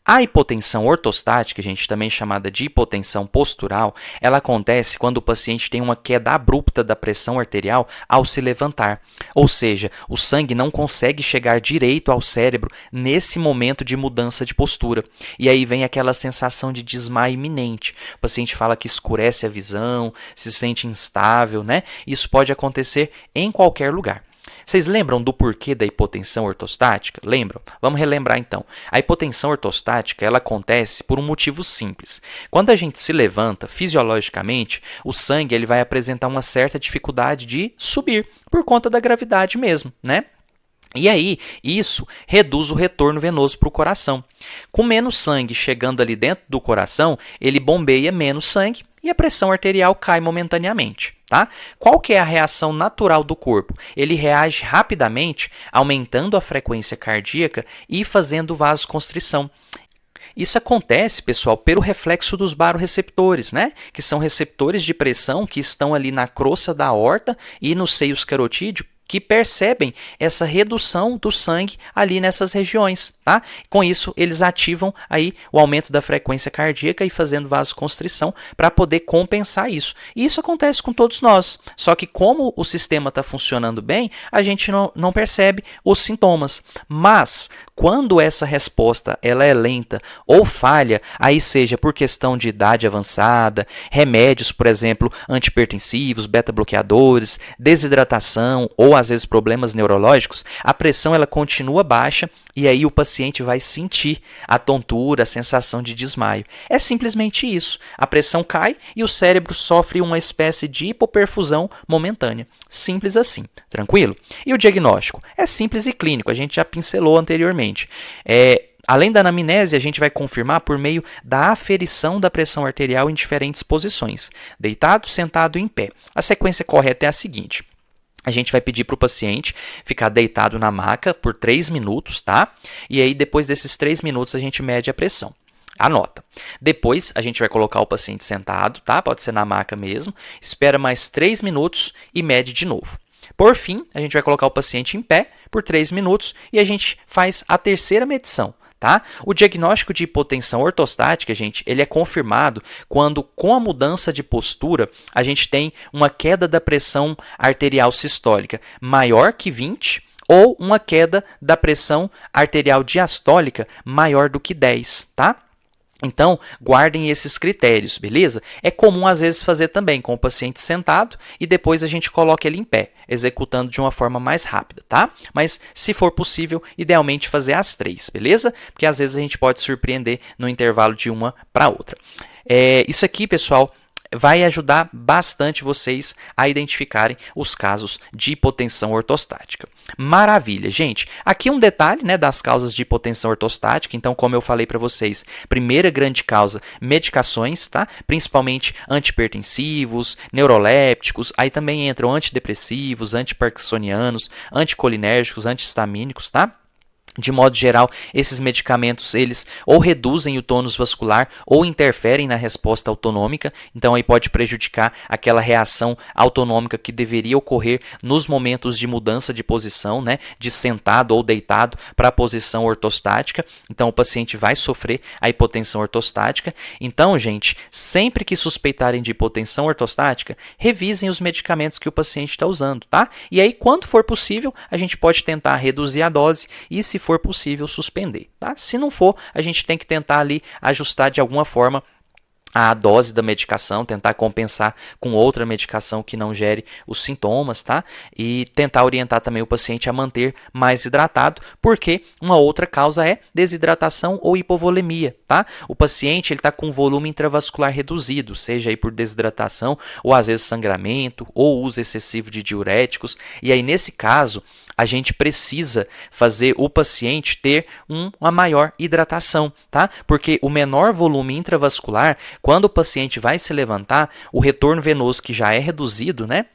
A hipotensão ortostática, gente, também chamada de hipotensão postural, ela acontece quando o paciente tem uma queda abrupta da pressão arterial ao se levantar. Ou seja, o sangue não consegue chegar direito ao cérebro nesse momento de mudança de postura. E aí vem aquela sensação de desmaio iminente. O paciente fala que escurece a visão, se sente instável, né? Isso pode acontecer em qualquer lugar. Vocês lembram do porquê da hipotensão ortostática? Lembram? Vamos relembrar então. A hipotensão ortostática ela acontece por um motivo simples. Quando a gente se levanta, fisiologicamente, o sangue ele vai apresentar uma certa dificuldade de subir, por conta da gravidade mesmo, né? E aí, isso reduz o retorno venoso para o coração. Com menos sangue chegando ali dentro do coração, ele bombeia menos sangue e a pressão arterial cai momentaneamente. Tá? Qual que é a reação natural do corpo? Ele reage rapidamente, aumentando a frequência cardíaca e fazendo vasoconstrição. Isso acontece, pessoal, pelo reflexo dos baroreceptores, né? Que são receptores de pressão que estão ali na crosta da aorta e nos seios carotídeos, que percebem essa redução do sangue ali nessas regiões, tá? Com isso, eles ativam aí o aumento da frequência cardíaca e fazendo vasoconstrição para poder compensar isso. E isso acontece com todos nós, só que como o sistema está funcionando bem, a gente não percebe os sintomas. Mas, quando essa resposta ela é lenta ou falha, aí seja por questão de idade avançada, remédios, por exemplo, antihipertensivos, beta-bloqueadores, desidratação ou às vezes problemas neurológicos, a pressão ela continua baixa e aí o paciente vai sentir a tontura, a sensação de desmaio. É simplesmente isso. A pressão cai e o cérebro sofre uma espécie de hipoperfusão momentânea. Simples assim. Tranquilo? E o diagnóstico? É simples e clínico, a gente já pincelou anteriormente. Além da anamnese, a gente vai confirmar por meio da aferição da pressão arterial em diferentes posições, deitado, sentado e em pé. A sequência correta é a seguinte. A gente vai pedir para o paciente ficar deitado na maca por 3 minutos, tá? E aí, depois desses 3 minutos, a gente mede a pressão. Anota. Depois, a gente vai colocar o paciente sentado, tá? Pode ser na maca mesmo. Espera mais 3 minutos e mede de novo. Por fim, a gente vai colocar o paciente em pé por 3 minutos e a gente faz a terceira medição. Tá? O diagnóstico de hipotensão ortostática, gente, ele é confirmado quando, com a mudança de postura, a gente tem uma queda da pressão arterial sistólica maior que 20 ou uma queda da pressão arterial diastólica maior do que 10, tá? Então, guardem esses critérios, beleza? É comum, às vezes, fazer também com o paciente sentado e depois a gente coloca ele em pé, executando de uma forma mais rápida, tá? Mas, se for possível, idealmente fazer as 3, beleza? Porque, às vezes, a gente pode surpreender no intervalo de uma para outra. Isso aqui, pessoal, vai ajudar bastante vocês a identificarem os casos de hipotensão ortostática. Maravilha, gente. Aqui um detalhe, né, das causas de hipotensão ortostática. Então, como eu falei para vocês, primeira grande causa, medicações, tá? Principalmente antihipertensivos, neurolépticos, aí também entram antidepressivos, antiparkinsonianos, anticolinérgicos, antihistamínicos, tá? De modo geral, esses medicamentos eles ou reduzem o tônus vascular ou interferem na resposta autonômica, então aí pode prejudicar aquela reação autonômica que deveria ocorrer nos momentos de mudança de posição, né, de sentado ou deitado para a posição ortostática. Então o paciente vai sofrer a hipotensão ortostática. Então, gente, sempre que suspeitarem de hipotensão ortostática, revisem os medicamentos que o paciente está usando, tá? E aí, quando for possível, a gente pode tentar reduzir a dose e, se for possível, suspender, tá? Se não for, a gente tem que tentar ali ajustar de alguma forma a dose da medicação, tentar compensar com outra medicação que não gere os sintomas, tá? E tentar orientar também o paciente a manter mais hidratado, porque uma outra causa é desidratação ou hipovolemia, tá? O paciente ele está com volume intravascular reduzido, seja aí por desidratação ou às vezes sangramento ou uso excessivo de diuréticos, e aí nesse caso a gente precisa fazer o paciente ter uma maior hidratação, tá? Porque o menor volume intravascular, quando o paciente vai se levantar, o retorno venoso que já é reduzido, né?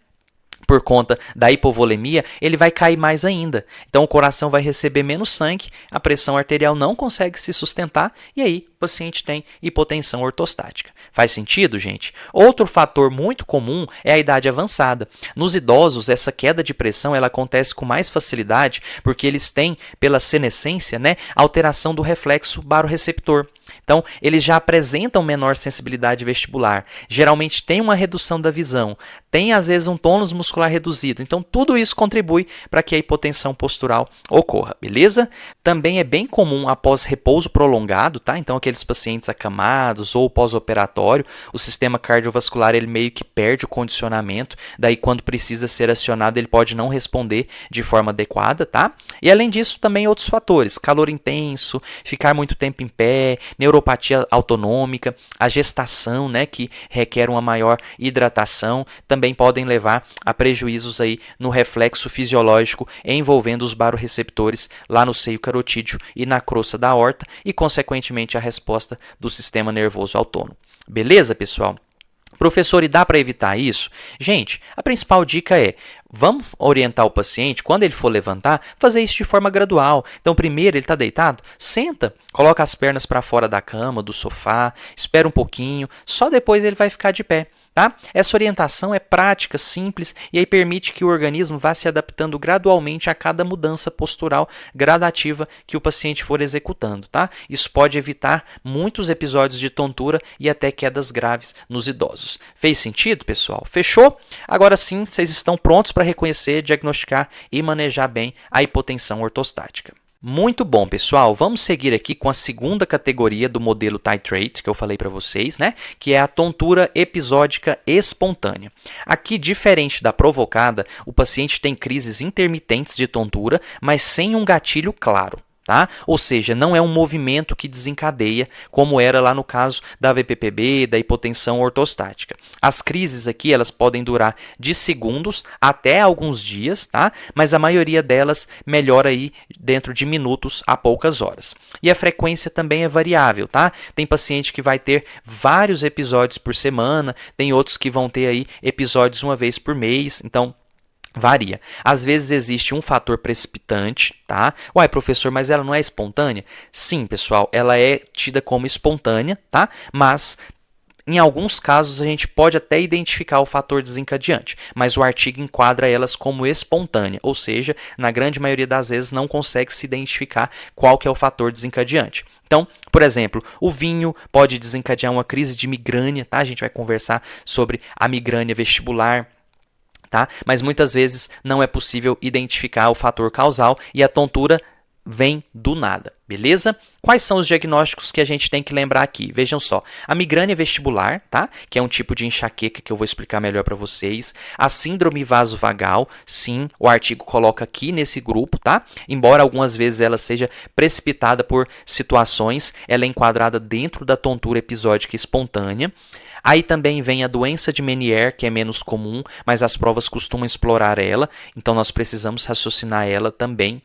Por conta da hipovolemia, ele vai cair mais ainda. Então, o coração vai receber menos sangue, a pressão arterial não consegue se sustentar e aí o paciente tem hipotensão ortostática. Faz sentido, gente? Outro fator muito comum é a idade avançada. Nos idosos, essa queda de pressão ela acontece com mais facilidade porque eles têm, pela senescência, né, alteração do reflexo barorreceptor. Então, eles já apresentam menor sensibilidade vestibular, geralmente tem uma redução da visão, tem às vezes um tônus muscular reduzido. Então, tudo isso contribui para que a hipotensão postural ocorra, beleza? Também é bem comum após repouso prolongado, tá? Então, aqueles pacientes acamados ou pós-operatório, o sistema cardiovascular ele meio que perde o condicionamento, daí quando precisa ser acionado ele pode não responder de forma adequada, tá? E além disso, também outros fatores, calor intenso, ficar muito tempo em pé, neuropatia autonômica, a gestação, né, que requer uma maior hidratação, também podem levar a prejuízos aí no reflexo fisiológico envolvendo os barorreceptores lá no seio carotídeo e na crosta da aorta e, consequentemente, a resposta do sistema nervoso autônomo. Beleza, pessoal? Professor, e dá para evitar isso? Gente, a principal dica é, vamos orientar o paciente, quando ele for levantar, fazer isso de forma gradual. Então, primeiro, ele está deitado? Senta, coloca as pernas para fora da cama, do sofá, espera um pouquinho, só depois ele vai ficar de pé. Tá? Essa orientação é prática, simples e aí permite que o organismo vá se adaptando gradualmente a cada mudança postural gradativa que o paciente for executando. Tá? Isso pode evitar muitos episódios de tontura e até quedas graves nos idosos. Fez sentido, pessoal? Fechou? Agora sim, vocês estão prontos para reconhecer, diagnosticar e manejar bem a hipotensão ortostática. Muito bom, pessoal. Vamos seguir aqui com a segunda categoria do modelo Titrate que eu falei para vocês, né? Que é a tontura episódica espontânea. Aqui, diferente da provocada, o paciente tem crises intermitentes de tontura, mas sem um gatilho claro. tá? Ou seja, não é um movimento que desencadeia, como era lá no caso da VPPB, da hipotensão ortostática. As crises aqui, elas podem durar de segundos até alguns dias, tá? Mas a maioria delas melhora aí dentro de minutos a poucas horas. E a frequência também é variável, tá? Tem paciente que vai ter vários episódios por semana, tem outros que vão ter aí episódios uma vez por mês, então varia. Às vezes existe um fator precipitante, tá? Uai, professor, mas ela não é espontânea? Sim, pessoal, ela é tida como espontânea, tá? Mas em alguns casos a gente pode até identificar o fator desencadeante, mas o artigo enquadra elas como espontânea, ou seja, na grande maioria das vezes não consegue se identificar qual que é o fator desencadeante. Então, por exemplo, o vinho pode desencadear uma crise de migrânia, tá? A gente vai conversar sobre a migrânia vestibular, tá? Mas muitas vezes não é possível identificar o fator causal e a tontura vem do nada, beleza? Quais são os diagnósticos que a gente tem que lembrar aqui? Vejam só, a migrânia vestibular, tá? Que é um tipo de enxaqueca que eu vou explicar melhor para vocês. A síndrome vasovagal, sim, o artigo coloca aqui nesse grupo, tá? Embora algumas vezes ela seja precipitada por situações, ela é enquadrada dentro da tontura episódica espontânea. Aí também vem a doença de Meniere, que é menos comum, mas as provas costumam explorar ela, então nós precisamos raciocinar ela também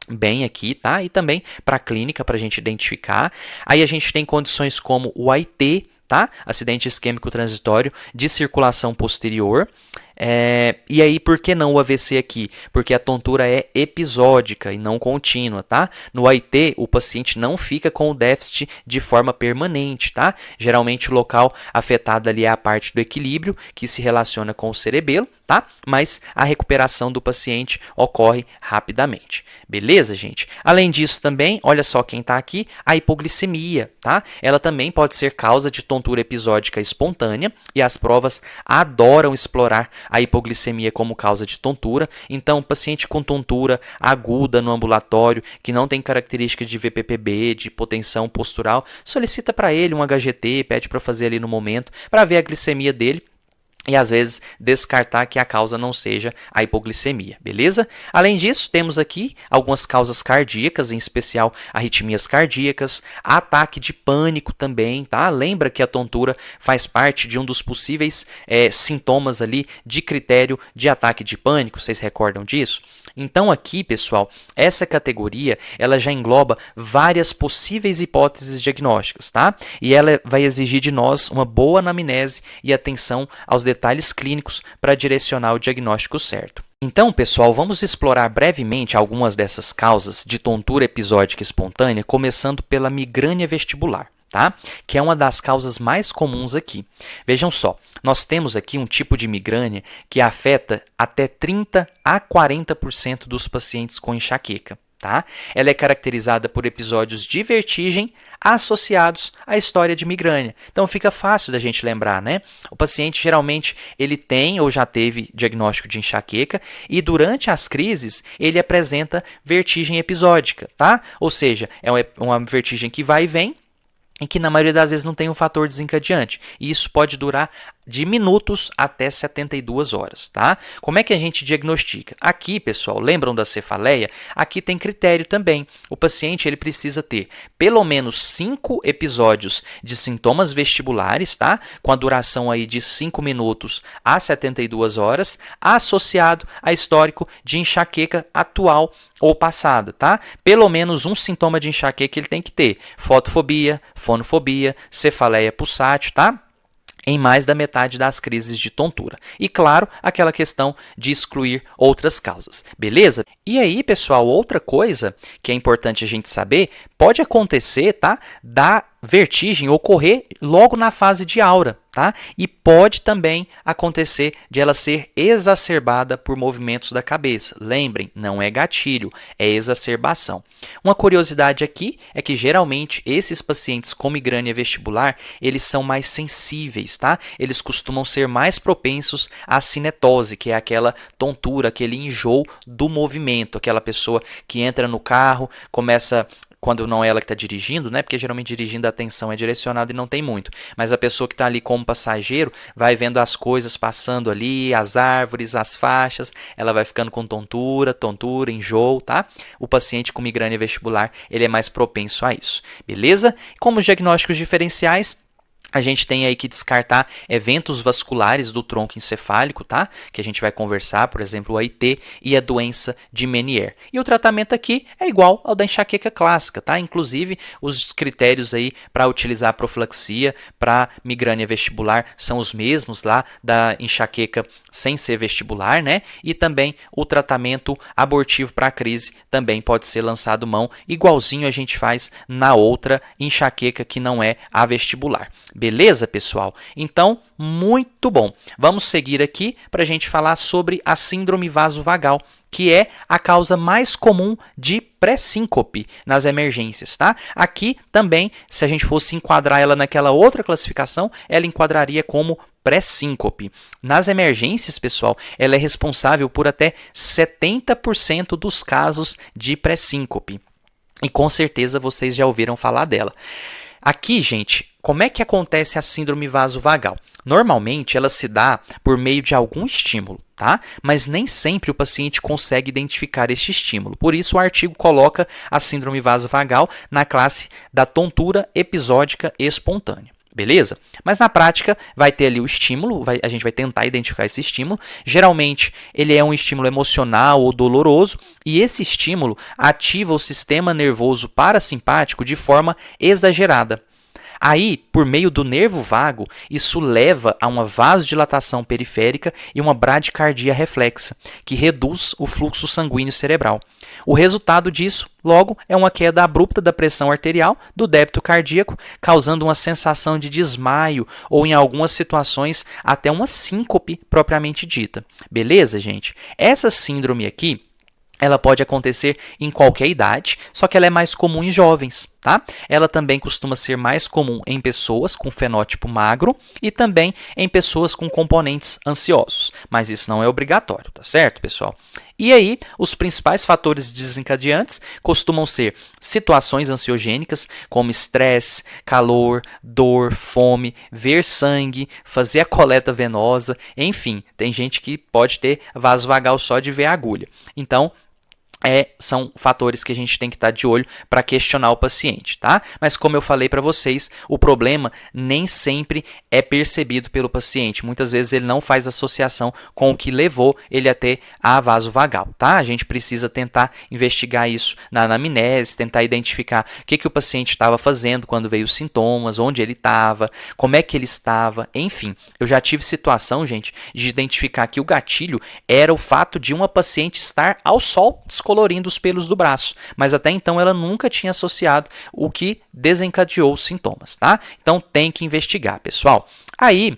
bem aqui, tá? E também para a clínica, para a gente identificar. Aí a gente tem condições como o AIT, tá? Acidente isquêmico transitório de circulação posterior. E aí, por que não o AVC aqui? Porque a tontura é episódica e não contínua, tá? No AIT, o paciente não fica com o déficit de forma permanente, tá? Geralmente o local afetado ali é a parte do equilíbrio, que se relaciona com o cerebelo, tá? Mas a recuperação do paciente ocorre rapidamente. Beleza, gente? Além disso também, olha só quem está aqui, a hipoglicemia, tá? Ela também pode ser causa de tontura episódica espontânea e as provas adoram explorar a hipoglicemia como causa de tontura. Então, paciente com tontura aguda no ambulatório, que não tem características de VPPB, de hipotensão postural, solicita para ele um HGT, pede para fazer ali no momento, para ver a glicemia dele. E às vezes descartar que a causa não seja a hipoglicemia, beleza? Além disso, temos aqui algumas causas cardíacas, em especial arritmias cardíacas, ataque de pânico também, tá? Lembra que a tontura faz parte de um dos possíveis sintomas ali de critério de ataque de pânico, vocês recordam disso? Então aqui, pessoal, essa categoria ela já engloba várias possíveis hipóteses diagnósticas, tá? E ela vai exigir de nós uma boa anamnese e atenção aos detalhes clínicos para direcionar o diagnóstico certo. Então, pessoal, vamos explorar brevemente algumas dessas causas de tontura episódica espontânea, começando pela migrânia vestibular, tá? Que é uma das causas mais comuns aqui. Vejam só, nós temos aqui um tipo de migrânia que afeta até 30 a 40% dos pacientes com enxaqueca. Tá? Ela é caracterizada por episódios de vertigem associados à história de migrânia. Então fica fácil da gente lembrar, né? O paciente geralmente ele tem ou já teve diagnóstico de enxaqueca e durante as crises ele apresenta vertigem episódica, tá? Ou seja, é uma vertigem que vai e vem e que na maioria das vezes não tem um fator desencadeante. E isso pode durar de minutos até 72 horas, tá? Como é que a gente diagnostica? Aqui, pessoal, lembram da cefaleia? Aqui tem critério também. O paciente ele precisa ter pelo menos 5 episódios de sintomas vestibulares, tá? Com a duração aí de 5 minutos a 72 horas, associado a histórico de enxaqueca atual ou passada, tá? Pelo menos um sintoma de enxaqueca ele tem que ter. Fotofobia, fonofobia, cefaleia pulsátil, tá? Em mais da metade das crises de tontura. E, claro, aquela questão de excluir outras causas. Beleza? E aí, pessoal, outra coisa que é importante a gente saber, pode acontecer, tá? Da vertigem ocorrer logo na fase de aura, tá? E pode também acontecer de ela ser exacerbada por movimentos da cabeça. Lembrem, não é gatilho, é exacerbação. Uma curiosidade aqui é que geralmente esses pacientes com migrânia vestibular, eles são mais sensíveis, tá? Eles costumam ser mais propensos à cinetose, que é aquela tontura, aquele enjoo do movimento, aquela pessoa que entra no carro, começa quando não é ela que está dirigindo, né? Porque geralmente dirigindo a atenção é direcionada e não tem muito. Mas a pessoa que está ali como passageiro vai vendo as coisas passando ali, as árvores, as faixas, ela vai ficando com tontura, enjoo, tá? O paciente com migrânia vestibular, ele é mais propenso a isso, beleza? Como os diagnósticos diferenciais, a gente tem aí que descartar eventos vasculares do tronco encefálico, tá? Que a gente vai conversar, por exemplo, o AIT e a doença de Meniere. E o tratamento aqui é igual ao da enxaqueca clássica, tá? Inclusive, os critérios aí para utilizar a profilaxia para migrânia vestibular são os mesmos lá da enxaqueca sem ser vestibular, né? E também o tratamento abortivo para a crise também pode ser lançado mão, igualzinho a gente faz na outra enxaqueca que não é a vestibular. Beleza, pessoal? Então, muito bom. Vamos seguir aqui para a gente falar sobre a síndrome vasovagal, que é a causa mais comum de pré-síncope nas emergências, tá? Aqui também, se a gente fosse enquadrar ela naquela outra classificação, ela enquadraria como pré-síncope. Nas emergências, pessoal, ela é responsável por até 70% dos casos de pré-síncope. E com certeza vocês já ouviram falar dela. Aqui, gente, como é que acontece a síndrome vasovagal? Normalmente, ela se dá por meio de algum estímulo, tá? Mas nem sempre o paciente consegue identificar este estímulo. Por isso, o artigo coloca a síndrome vasovagal na classe da tontura episódica espontânea. Beleza? Mas na prática vai ter ali o estímulo, a gente vai tentar identificar esse estímulo. Geralmente ele é um estímulo emocional ou doloroso e esse estímulo ativa o sistema nervoso parasimpático de forma exagerada. Aí, por meio do nervo vago, isso leva a uma vasodilatação periférica e uma bradicardia reflexa, que reduz o fluxo sanguíneo cerebral. O resultado disso, logo, é uma queda abrupta da pressão arterial, do débito cardíaco, causando uma sensação de desmaio ou, em algumas situações, até uma síncope propriamente dita. Beleza, gente? Essa síndrome aqui, ela pode acontecer em qualquer idade, só que ela é mais comum em jovens, tá? Ela também costuma ser mais comum em pessoas com fenótipo magro e também em pessoas com componentes ansiosos, mas isso não é obrigatório, tá certo, pessoal? E aí, os principais fatores desencadeantes costumam ser situações ansiogênicas, como estresse, calor, dor, fome, ver sangue, fazer a coleta venosa, enfim, tem gente que pode ter vasovagal só de ver a agulha. Então, são fatores que a gente tem que estar de olho para questionar o paciente, tá? Mas como eu falei para vocês, o problema nem sempre é percebido pelo paciente. Muitas vezes ele não faz associação com o que levou ele a ter a vasovagal, tá? A gente precisa tentar investigar isso na anamnese, tentar identificar o que o paciente estava fazendo quando veio os sintomas, onde ele estava, como é que ele estava, enfim. Eu já tive situação, gente, de identificar que o gatilho era o fato de uma paciente estar ao sol descolorindo os pelos do braço, mas até então ela nunca tinha associado o que desencadeou os sintomas, tá? Então tem que investigar, pessoal. Aí,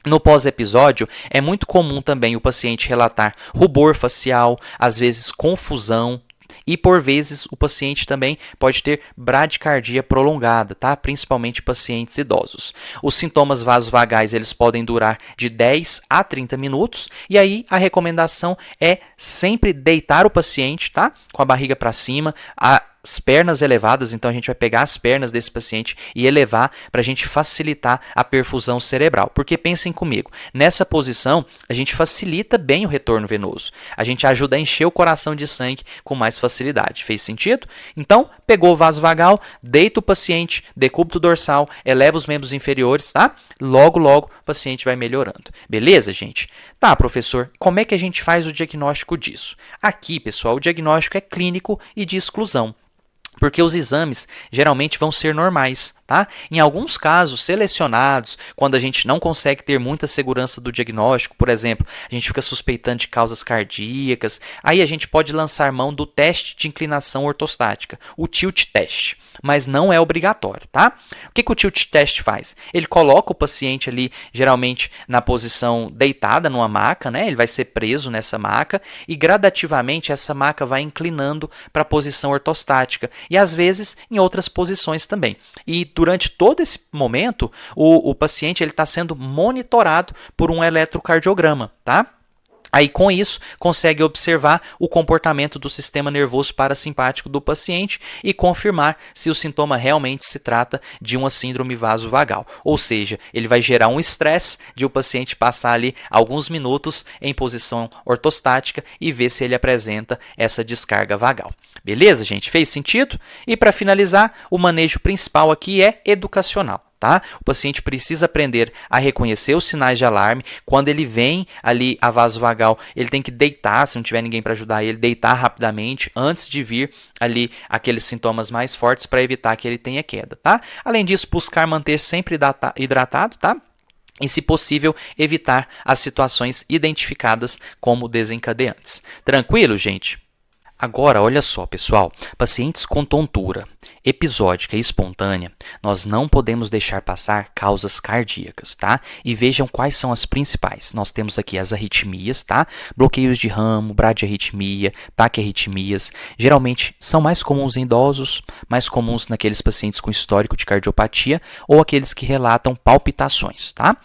no pós-episódio, é muito comum também o paciente relatar rubor facial, às vezes confusão, e por vezes o paciente também pode ter bradicardia prolongada, tá? Principalmente pacientes idosos. Os sintomas vasovagais eles podem durar de 10 a 30 minutos e aí a recomendação é sempre deitar o paciente, tá? Com a barriga para cima, as pernas elevadas, então a gente vai pegar as pernas desse paciente e elevar para a gente facilitar a perfusão cerebral. Porque pensem comigo, nessa posição a gente facilita bem o retorno venoso. A gente ajuda a encher o coração de sangue com mais facilidade. Fez sentido? Então, pegou o vasovagal, deita o paciente, decúbito dorsal, eleva os membros inferiores, tá? Logo, logo o paciente vai melhorando. Beleza, gente? Tá, professor, como é que a gente faz o diagnóstico disso? Aqui, pessoal, o diagnóstico é clínico e de exclusão. Porque os exames geralmente vão ser normais, tá? Em alguns casos selecionados, quando a gente não consegue ter muita segurança do diagnóstico, por exemplo, a gente fica suspeitando de causas cardíacas, aí a gente pode lançar mão do teste de inclinação ortostática, o tilt test, mas não é obrigatório, tá? O que o tilt test faz? Ele coloca o paciente ali, geralmente na posição deitada numa maca, né? Ele vai ser preso nessa maca e gradativamente essa maca vai inclinando para a posição ortostática e às vezes em outras posições também. E durante todo esse momento, o paciente está sendo monitorado por um eletrocardiograma, tá? Aí, com isso, consegue observar o comportamento do sistema nervoso parasimpático do paciente e confirmar se o sintoma realmente se trata de uma síndrome vasovagal. Ou seja, ele vai gerar um estresse de o paciente passar ali alguns minutos em posição ortostática e ver se ele apresenta essa descarga vagal. Beleza, gente? Fez sentido? E para finalizar, o manejo principal aqui é educacional. Tá? O paciente precisa aprender a reconhecer os sinais de alarme. Quando ele vem ali a vasovagal, ele tem que deitar, se não tiver ninguém para ajudar ele, deitar rapidamente antes de vir ali aqueles sintomas mais fortes para evitar que ele tenha queda. Tá? Além disso, buscar manter sempre hidratado, tá? E, se possível, evitar as situações identificadas como desencadeantes. Tranquilo, gente? Agora, olha só, pessoal, pacientes com tontura episódica e espontânea, nós não podemos deixar passar causas cardíacas, tá? E vejam quais são as principais. Nós temos aqui as arritmias, tá? Bloqueios de ramo, bradiarritmia, taquiarritmias. Geralmente são mais comuns em idosos, mais comuns naqueles pacientes com histórico de cardiopatia ou aqueles que relatam palpitações, tá?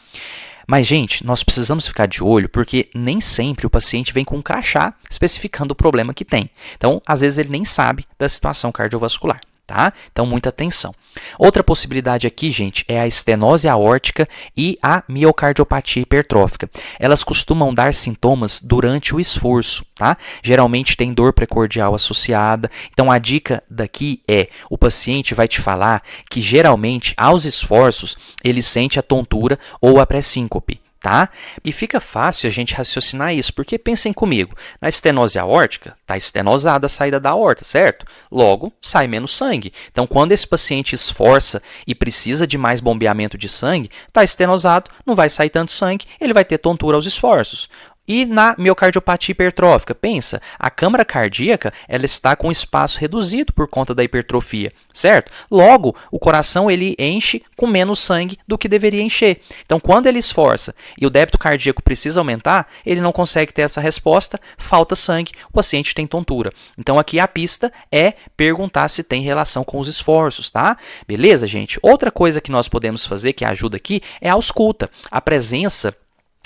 Mas, gente, nós precisamos ficar de olho porque nem sempre o paciente vem com um crachá especificando o problema que tem. Então, às vezes ele nem sabe da situação cardiovascular, tá? Então, muita atenção. Outra possibilidade aqui, gente, é a estenose aórtica e a miocardiopatia hipertrófica. Elas costumam dar sintomas durante o esforço, tá? Geralmente tem dor precordial associada. Então, a dica daqui é, o paciente vai te falar que geralmente, aos esforços, ele sente a tontura ou a pré-síncope. Tá? E fica fácil a gente raciocinar isso, porque pensem comigo, na estenose aórtica, está estenosada a saída da aorta, certo? Logo, sai menos sangue. Então, quando esse paciente esforça e precisa de mais bombeamento de sangue, está estenosado, não vai sair tanto sangue, ele vai ter tontura aos esforços. E na miocardiopatia hipertrófica, pensa, a câmara cardíaca ela está com espaço reduzido por conta da hipertrofia, certo? Logo, o coração ele enche com menos sangue do que deveria encher. Então, quando ele esforça e o débito cardíaco precisa aumentar, ele não consegue ter essa resposta, falta sangue, o paciente tem tontura. Então, aqui a pista é perguntar se tem relação com os esforços, tá? Beleza, gente? Outra coisa que nós podemos fazer, que ajuda aqui, é a ausculta. A presença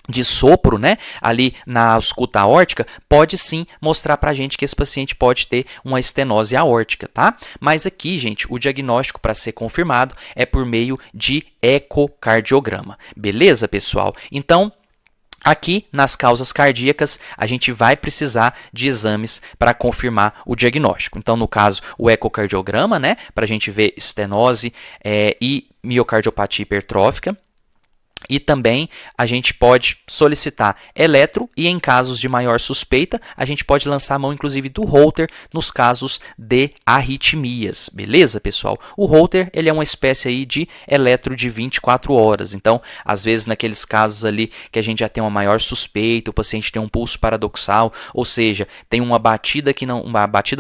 de sopro, né, ali na ausculta aórtica, pode sim mostrar pra gente que esse paciente pode ter uma estenose aórtica, tá? Mas aqui, gente, o diagnóstico para ser confirmado é por meio de ecocardiograma. Beleza, pessoal? Então, aqui, nas causas cardíacas, a gente vai precisar de exames para confirmar o diagnóstico. Então, no caso, o ecocardiograma, né, para a gente ver estenose e miocardiopatia hipertrófica. E também a gente pode solicitar eletro e em casos de maior suspeita, a gente pode lançar a mão inclusive do Holter nos casos de arritmias, beleza, pessoal? O Holter, ele é uma espécie aí de eletro de 24 horas, então, às vezes naqueles casos ali que a gente já tem uma maior suspeita, o paciente tem um pulso paradoxal, ou seja, tem uma batida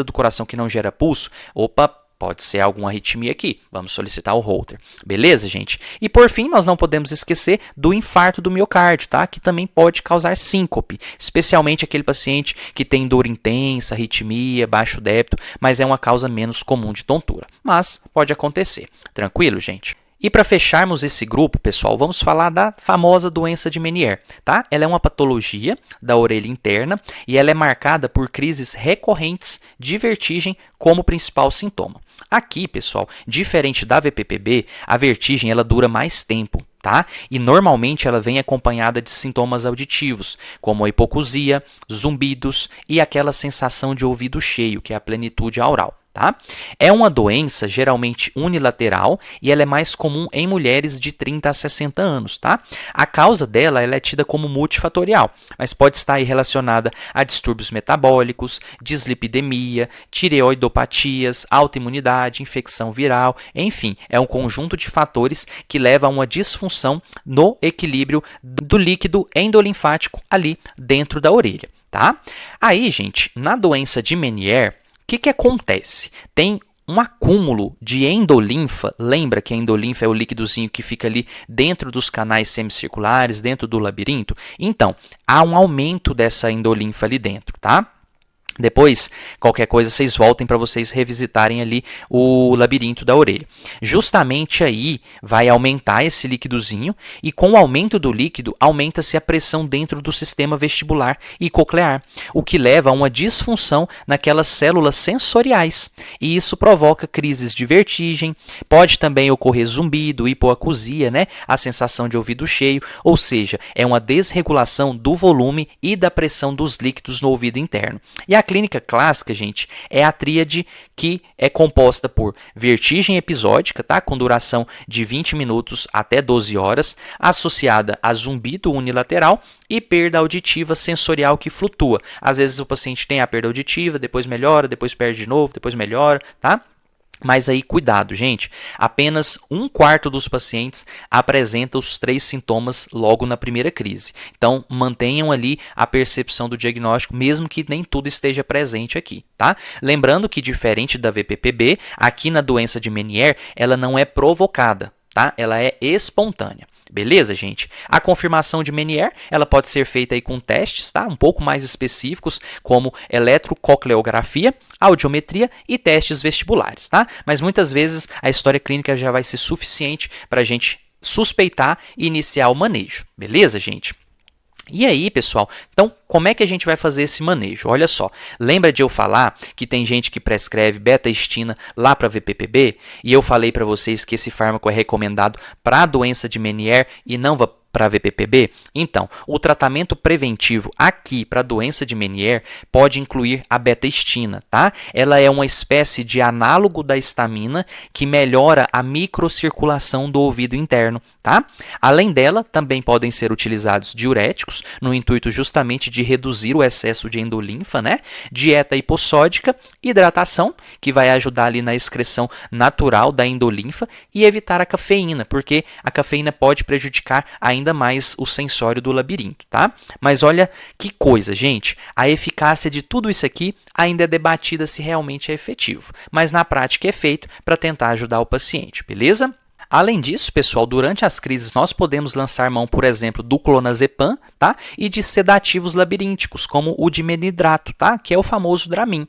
do coração que não gera pulso, opa, pode ser alguma arritmia aqui. Vamos solicitar o Holter. Beleza, gente? E por fim, nós não podemos esquecer do infarto do miocárdio, tá? Que também pode causar síncope, especialmente aquele paciente que tem dor intensa, arritmia, baixo débito, mas é uma causa menos comum de tontura. Mas pode acontecer. Tranquilo, gente? E para fecharmos esse grupo, pessoal, vamos falar da famosa doença de Meniere, tá? Ela é uma patologia da orelha interna e ela é marcada por crises recorrentes de vertigem como principal sintoma. Aqui, pessoal, diferente da VPPB, a vertigem ela dura mais tempo, tá? E normalmente ela vem acompanhada de sintomas auditivos, como a hipoacusia, zumbidos e aquela sensação de ouvido cheio, que é a plenitude aural. Tá? É uma doença geralmente unilateral e ela é mais comum em mulheres de 30 a 60 anos. Tá? A causa dela ela é tida como multifatorial, mas pode estar aí relacionada a distúrbios metabólicos, dislipidemia, tireoidopatias, autoimunidade, infecção viral, enfim, é um conjunto de fatores que leva a uma disfunção no equilíbrio do líquido endolinfático ali dentro da orelha. Tá? Aí, gente, na doença de Meniere, o que acontece? Tem um acúmulo de endolinfa, lembra que a endolinfa é o líquidozinho que fica ali dentro dos canais semicirculares, dentro do labirinto? Então, há um aumento dessa endolinfa ali dentro, tá? Depois, qualquer coisa, vocês voltem para vocês revisitarem ali o labirinto da orelha. Justamente aí vai aumentar esse líquidozinho e com o aumento do líquido, aumenta-se a pressão dentro do sistema vestibular e coclear, o que leva a uma disfunção naquelas células sensoriais. E isso provoca crises de vertigem, pode também ocorrer zumbido, hipoacusia, né? A sensação de ouvido cheio, ou seja, é uma desregulação do volume e da pressão dos líquidos no ouvido interno. E a clínica clássica, gente, é a tríade que é composta por vertigem episódica, tá? Com duração de 20 minutos até 12 horas, associada a zumbido unilateral e perda auditiva sensorial que flutua. Às vezes o paciente tem a perda auditiva, depois melhora, depois perde de novo, depois melhora, tá? Mas aí, cuidado, gente, apenas 1/4 dos pacientes apresenta os 3 sintomas logo na primeira crise. Então, mantenham ali a percepção do diagnóstico, mesmo que nem tudo esteja presente aqui, tá? Lembrando que, diferente da VPPB, aqui na doença de Meniere, ela não é provocada, tá? Ela é espontânea. Beleza, gente? A confirmação de Meniere, ela pode ser feita aí com testes, tá? Um pouco mais específicos, como eletrococleografia, audiometria e testes vestibulares, tá? Mas muitas vezes a história clínica já vai ser suficiente para a gente suspeitar e iniciar o manejo. Beleza, gente? E aí, pessoal, então como é que a gente vai fazer esse manejo? Olha só, lembra de eu falar que tem gente que prescreve beta-estina lá para VPPB? E eu falei para vocês que esse fármaco é recomendado para a doença de Meniere e não para VPPB? Então, o tratamento preventivo aqui para a doença de Meniere pode incluir a beta-estina, tá? Ela é uma espécie de análogo da histamina que melhora a microcirculação do ouvido interno, tá? Além dela, também podem ser utilizados diuréticos no intuito justamente de reduzir o excesso de endolinfa, né? Dieta hipossódica, hidratação, que vai ajudar ali na excreção natural da endolinfa e evitar a cafeína, porque a cafeína pode prejudicar ainda mais o sensório do labirinto, tá? Mas olha que coisa, gente, a eficácia de tudo isso aqui ainda é debatida se realmente é efetivo, mas na prática é feito para tentar ajudar o paciente, beleza? Além disso, pessoal, durante as crises nós podemos lançar mão, por exemplo, do clonazepam, tá? E de sedativos labirínticos, como o dimenidrato, tá? Que é o famoso Dramin.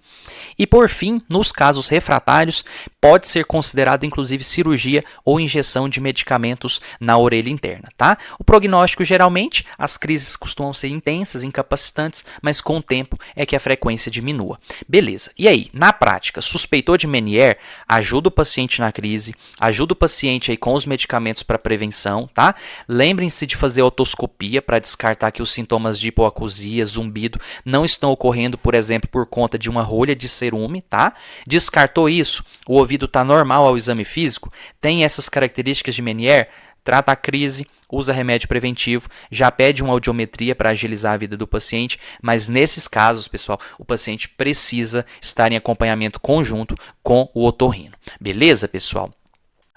E por fim, nos casos refratários, pode ser considerado inclusive cirurgia ou injeção de medicamentos na orelha interna, tá? O prognóstico, geralmente, as crises costumam ser intensas, incapacitantes, mas com o tempo é que a frequência diminua. Beleza. E aí, na prática, suspeitou de Meniere, ajuda o paciente na crise, ajuda o paciente aí com os medicamentos para prevenção, tá? Lembrem-se de fazer otoscopia para descartar que os sintomas de hipoacusia, zumbido não estão ocorrendo, por exemplo, por conta de uma rolha de cerume, tá? Descartou isso, o ouvido está normal ao exame físico, tem essas características de Meniere, trata a crise, usa remédio preventivo, já pede uma audiometria para agilizar a vida do paciente, mas nesses casos, pessoal, o paciente precisa estar em acompanhamento conjunto com o otorrino. Beleza, pessoal?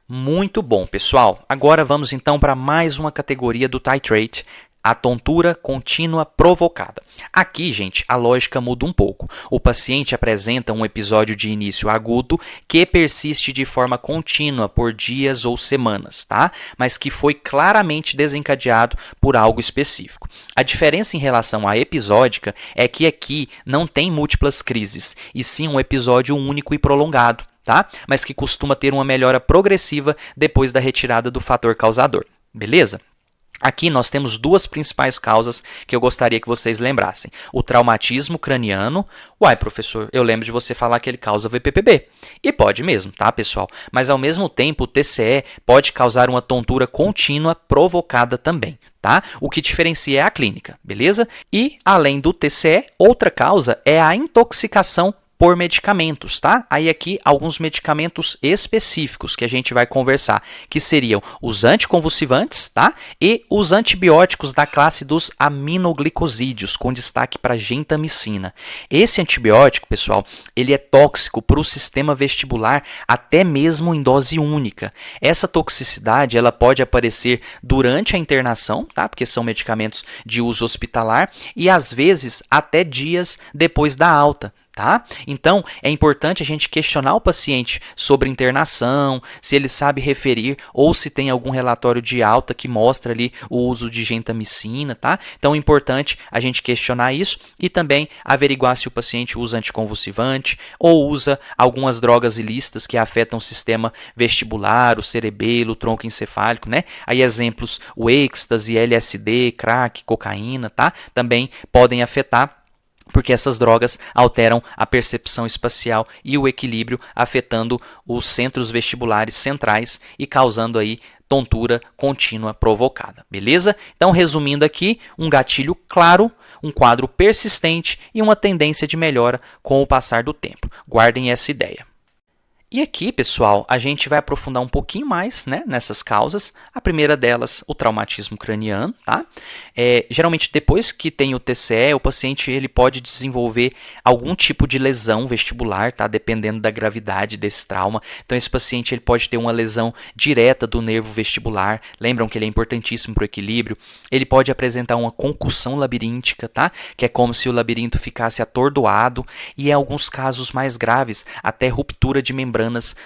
Muito bom, pessoal. Agora vamos então para mais uma categoria do titrate, a tontura contínua provocada. Aqui, gente, a lógica muda um pouco. O paciente apresenta um episódio de início agudo que persiste de forma contínua por dias ou semanas, tá? Mas que foi claramente desencadeado por algo específico. A diferença em relação à episódica é que aqui não tem múltiplas crises, e sim um episódio único e prolongado, tá? Mas que costuma ter uma melhora progressiva depois da retirada do fator causador. Beleza? Aqui nós temos duas principais causas que eu gostaria que vocês lembrassem. O traumatismo craniano. Uai, professor, eu lembro de você falar que ele causa VPPB. E pode mesmo, tá, pessoal? Mas ao mesmo tempo, o TCE pode causar uma tontura contínua provocada também, tá? O que diferencia é a clínica, beleza? E, além do TCE, outra causa é a intoxicação por medicamentos, tá? Aí aqui alguns medicamentos específicos que a gente vai conversar, que seriam os anticonvulsivantes, tá? E os antibióticos da classe dos aminoglicosídeos, com destaque para gentamicina. Esse antibiótico, pessoal, ele é tóxico para o sistema vestibular até mesmo em dose única. Essa toxicidade, ela pode aparecer durante a internação, tá? Porque são medicamentos de uso hospitalar e às vezes até dias depois da alta. Tá? Então, é importante a gente questionar o paciente sobre internação, se ele sabe referir ou se tem algum relatório de alta que mostra ali o uso de gentamicina, tá? Então, é importante a gente questionar isso e também averiguar se o paciente usa anticonvulsivante ou usa algumas drogas ilícitas que afetam o sistema vestibular, o cerebelo, o tronco encefálico, né? Aí exemplos, o êxtase, LSD, crack, cocaína, tá? Também podem afetar, porque essas drogas alteram a percepção espacial e o equilíbrio, afetando os centros vestibulares centrais e causando aí tontura contínua provocada, beleza? Então, resumindo aqui, um gatilho claro, um quadro persistente e uma tendência de melhora com o passar do tempo. Guardem essa ideia. E aqui, pessoal, a gente vai aprofundar um pouquinho mais, né, nessas causas. A primeira delas, o traumatismo craniano, tá? Geralmente, depois que tem o TCE, o paciente ele pode desenvolver algum tipo de lesão vestibular, tá? Dependendo da gravidade desse trauma. Então, esse paciente ele pode ter uma lesão direta do nervo vestibular. Lembram que ele é importantíssimo para o equilíbrio. Ele pode apresentar uma concussão labiríntica, tá? Que é como se o labirinto ficasse atordoado. E, em alguns casos mais graves, até ruptura de membrana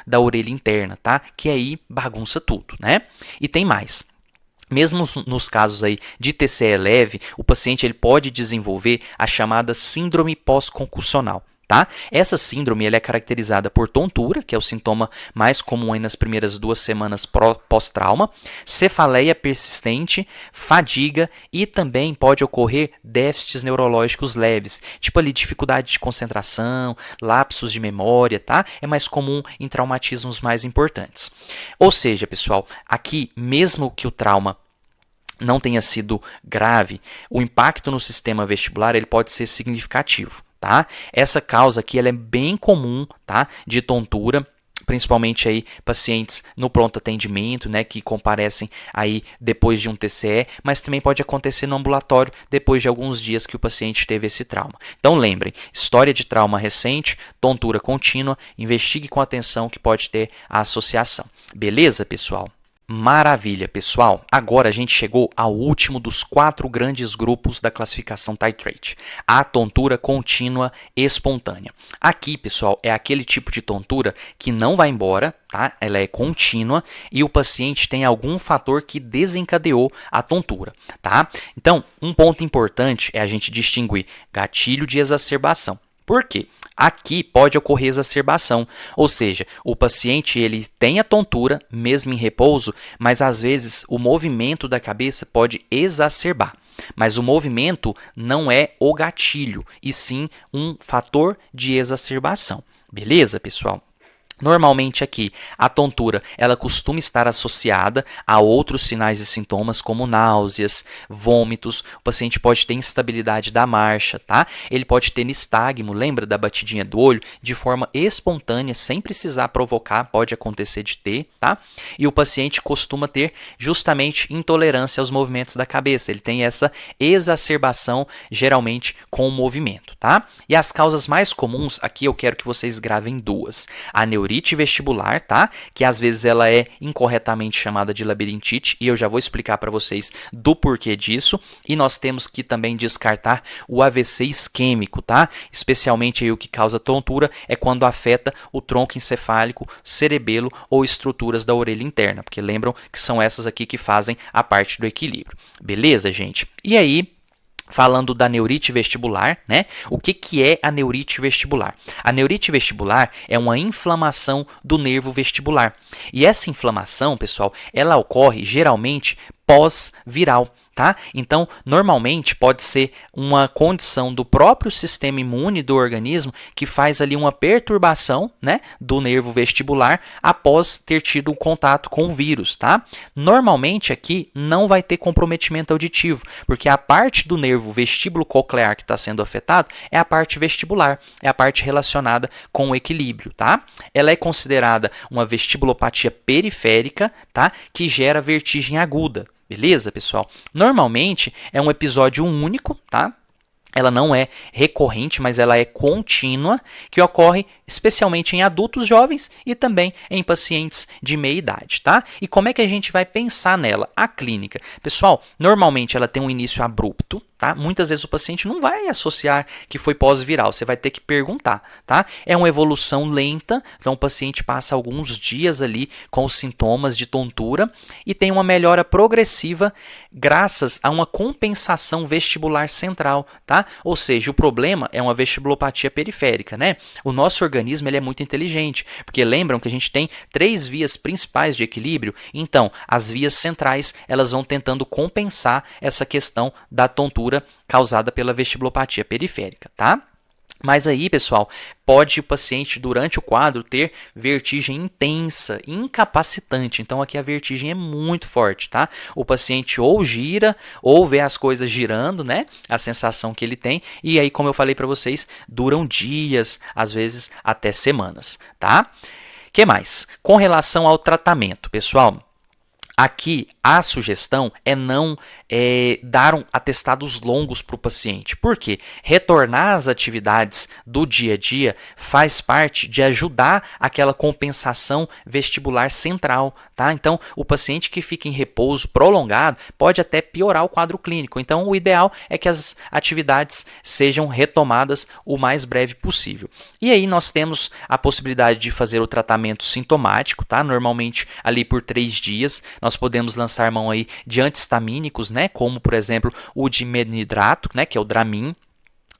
da orelha interna, tá? Que aí bagunça tudo, né? E tem mais. Mesmo nos casos aí de TCE leve, o paciente ele pode desenvolver a chamada síndrome pós-concussional. Tá? Essa síndrome ela é caracterizada por tontura, que é o sintoma mais comum aí nas primeiras 2 semanas pós-trauma, cefaleia persistente, fadiga e também pode ocorrer déficits neurológicos leves, tipo ali dificuldade de concentração, lapsos de memória, tá? É mais comum em traumatismos mais importantes. Ou seja, pessoal, aqui mesmo que o trauma não tenha sido grave, o impacto no sistema vestibular ele pode ser significativo. Tá? Essa causa aqui ela é bem comum, tá? De tontura, principalmente aí pacientes no pronto atendimento, né, que comparecem aí depois de um TCE, mas também pode acontecer no ambulatório depois de alguns dias que o paciente teve esse trauma. Então lembrem, história de trauma recente, tontura contínua, investigue com atenção que pode ter a associação. Beleza, pessoal? Maravilha, pessoal! Agora a gente chegou ao último dos 4 grandes grupos da classificação Titrate, a tontura contínua espontânea. Aqui, pessoal, é aquele tipo de tontura que não vai embora, tá? Ela é contínua e o paciente tem algum fator que desencadeou a tontura, tá? Então, um ponto importante é a gente distinguir gatilho de exacerbação. Por quê? Aqui pode ocorrer exacerbação, ou seja, o paciente ele tem a tontura, mesmo em repouso, mas às vezes o movimento da cabeça pode exacerbar. Mas o movimento não é o gatilho, e sim um fator de exacerbação. Beleza, pessoal? Normalmente aqui, a tontura ela costuma estar associada a outros sinais e sintomas como náuseas, vômitos, o paciente pode ter instabilidade da marcha, tá? Ele pode ter nistagmo, lembra da batidinha do olho? De forma espontânea, sem precisar provocar, pode acontecer de ter, tá? E o paciente costuma ter justamente intolerância aos movimentos da cabeça, ele tem essa exacerbação geralmente com o movimento, tá? E as causas mais comuns, aqui eu quero que vocês gravem 2. A neurite vestibular, tá? Que às vezes ela é incorretamente chamada de labirintite e eu já vou explicar para vocês do porquê disso. E nós temos que também descartar o AVC isquêmico, tá? Especialmente aí o que causa tontura é quando afeta o tronco encefálico, cerebelo ou estruturas da orelha interna, porque lembram que são essas aqui que fazem a parte do equilíbrio. Beleza, gente? E aí, falando da neurite vestibular, né? O que é a neurite vestibular? A neurite vestibular é uma inflamação do nervo vestibular. E essa inflamação, pessoal, ela ocorre geralmente pós-viral. Tá? Então, normalmente pode ser uma condição do próprio sistema imune do organismo que faz ali uma perturbação, né, do nervo vestibular após ter tido um contato com o vírus. Tá? Normalmente aqui não vai ter comprometimento auditivo, porque a parte do nervo vestíbulo coclear que está sendo afetado é a parte vestibular, é a parte relacionada com o equilíbrio. Tá? Ela é considerada uma vestibulopatia periférica, tá, que gera vertigem aguda. Beleza, pessoal? Normalmente é um episódio único, tá? ela não é recorrente, mas ela é contínua, que ocorre especialmente em adultos jovens e também em pacientes de meia idade, tá? E como é que a gente vai pensar nela? A clínica. Pessoal, normalmente ela tem um início abrupto, tá? Muitas vezes o paciente não vai associar que foi pós-viral, você vai ter que perguntar, tá? É uma evolução lenta, então o paciente passa alguns dias ali com os sintomas de tontura e tem uma melhora progressiva graças a uma compensação vestibular central, tá? Ou seja, o problema é uma vestibulopatia periférica, né? O nosso organismo ele é muito inteligente, porque lembram que a gente tem 3 vias principais de equilíbrio, então as vias centrais elas vão tentando compensar essa questão da tontura causada pela vestibulopatia periférica, tá? Mas aí, pessoal, pode o paciente, durante o quadro, ter vertigem intensa, incapacitante. Então, aqui a vertigem é muito forte, tá? O paciente ou gira, ou vê as coisas girando, né? A sensação que ele tem. E aí, como eu falei para vocês, duram dias, às vezes até semanas, tá? Que mais? Com relação ao tratamento, pessoal, aqui a sugestão é não dar atestados longos para o paciente. Por quê? Retornar às atividades do dia a dia faz parte de ajudar aquela compensação vestibular central, tá? Então, o paciente que fica em repouso prolongado pode até piorar o quadro clínico. Então, o ideal é que as atividades sejam retomadas o mais breve possível. E aí nós temos a possibilidade de fazer o tratamento sintomático, tá? Normalmente ali por 3 dias. Nós podemos lançar mão aí de antihistamínicos, né, como por exemplo o dimenidrato, né, que é o Dramin.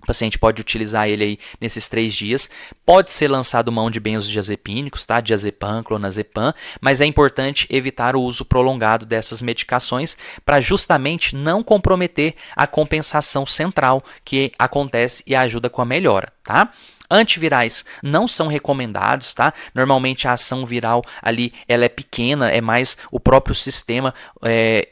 O paciente pode utilizar ele aí nesses 3 dias. Pode ser lançado mão de benzodiazepínicos, tá? Diazepam, clonazepam, mas é importante evitar o uso prolongado dessas medicações para justamente não comprometer a compensação central que acontece e ajuda com a melhora, tá? Antivirais não são recomendados, tá? Normalmente a ação viral ali ela é pequena, é mais o próprio sistema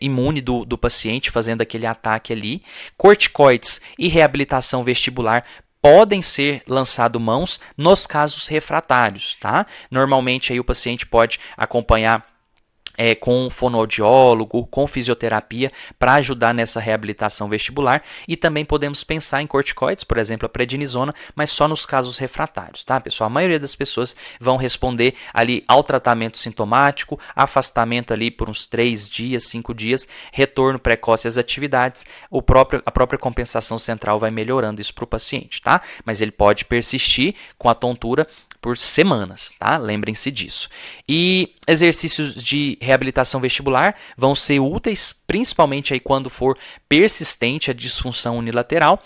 imune do paciente fazendo aquele ataque ali. Corticoides e reabilitação vestibular podem ser lançado mãos nos casos refratários, tá? Normalmente aí o paciente pode acompanhar com fonoaudiólogo, com fisioterapia, para ajudar nessa reabilitação vestibular. E também podemos pensar em corticoides, por exemplo, a prednisona, mas só nos casos refratários, tá, pessoal? A maioria das pessoas vão responder ali ao tratamento sintomático, afastamento ali por uns 3 dias, 5 dias, retorno precoce às atividades, a própria compensação central vai melhorando isso para o paciente, tá? Mas ele pode persistir com a tontura por semanas, tá? Lembrem-se disso. E exercícios de reabilitação vestibular vão ser úteis, principalmente aí quando for persistente a disfunção unilateral.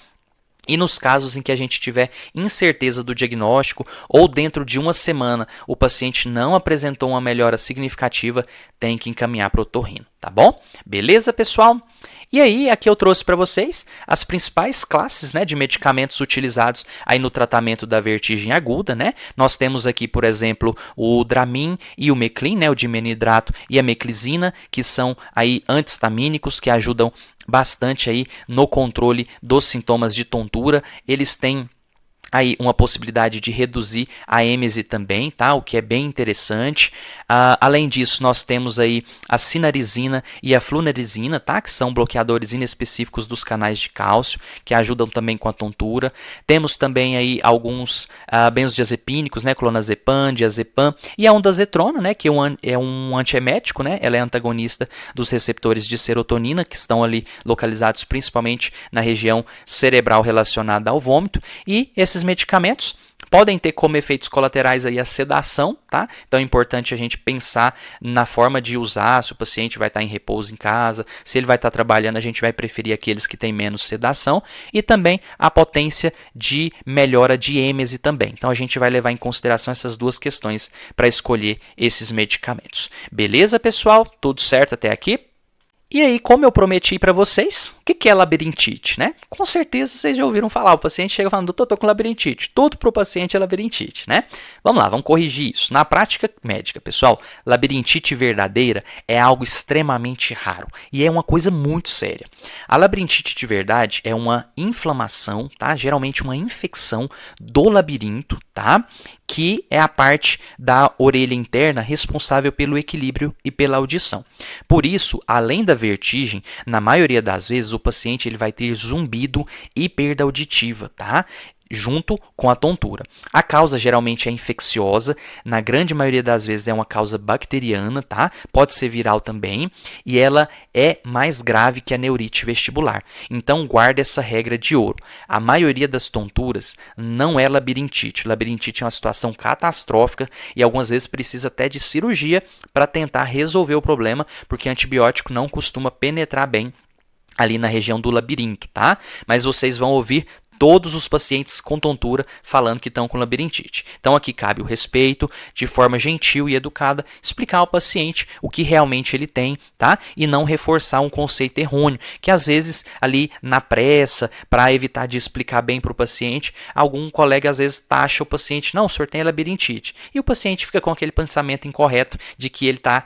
E nos casos em que a gente tiver incerteza do diagnóstico ou dentro de uma semana o paciente não apresentou uma melhora significativa, tem que encaminhar para o otorrino, tá bom? Beleza, pessoal? E aí, aqui eu trouxe para vocês as principais classes, né, de medicamentos utilizados aí no tratamento da vertigem aguda, né? Nós temos aqui, por exemplo, o Dramin e o Meclin, né, o dimenidrato e a meclizina, que são aí antihistamínicos que ajudam bastante aí no controle dos sintomas de tontura. Eles têm aí uma possibilidade de reduzir a êmese também, tá? O que é bem interessante. Além disso, nós temos aí a sinarizina e a flunarizina, tá? Que são bloqueadores inespecíficos dos canais de cálcio, que ajudam também com a tontura. Temos também aí alguns benzodiazepínicos, né? Clonazepam, diazepam e a ondansetrona, né? Que é um antiemético, né? Ela é antagonista dos receptores de serotonina, que estão ali localizados principalmente na região cerebral relacionada ao vômito. E esses medicamentos podem ter como efeitos colaterais aí a sedação, tá? Então é importante a gente pensar na forma de usar, se o paciente vai estar em repouso em casa, se ele vai estar trabalhando, a gente vai preferir aqueles que têm menos sedação e também a potência de melhora de êmese também. Então a gente vai levar em consideração essas duas questões para escolher esses medicamentos. Beleza, pessoal? Tudo certo até aqui? E aí, como eu prometi para vocês, o que é labirintite, né? Com certeza vocês já ouviram falar, o paciente chega falando, doutor, tô com labirintite. Tudo para o paciente é labirintite, né? Vamos lá, vamos corrigir isso. Na prática médica, pessoal, labirintite verdadeira é algo extremamente raro e é uma coisa muito séria. A labirintite de verdade é uma inflamação, tá? Geralmente uma infecção do labirinto, tá? Que é a parte da orelha interna responsável pelo equilíbrio e pela audição. Por isso, além da vertigem, na maioria das vezes vezes o paciente ele vai ter zumbido e perda auditiva, tá? Junto com a tontura. A causa geralmente é infecciosa, na grande maioria das vezes é uma causa bacteriana, tá? Pode ser viral também, e ela é mais grave que a neurite vestibular. Então guarda essa regra de ouro. A maioria das tonturas não é labirintite. Labirintite é uma situação catastrófica e algumas vezes precisa até de cirurgia para tentar resolver o problema, porque antibiótico não costuma penetrar bem ali na região do labirinto, tá? Mas vocês vão ouvir todos os pacientes com tontura falando que estão com labirintite. Então aqui cabe o respeito, de forma gentil e educada, explicar ao paciente o que realmente ele tem, tá? E não reforçar um conceito errôneo, que às vezes ali na pressa, para evitar de explicar bem para o paciente, algum colega às vezes taxa o paciente, não, o senhor tem labirintite. E o paciente fica com aquele pensamento incorreto de que ele está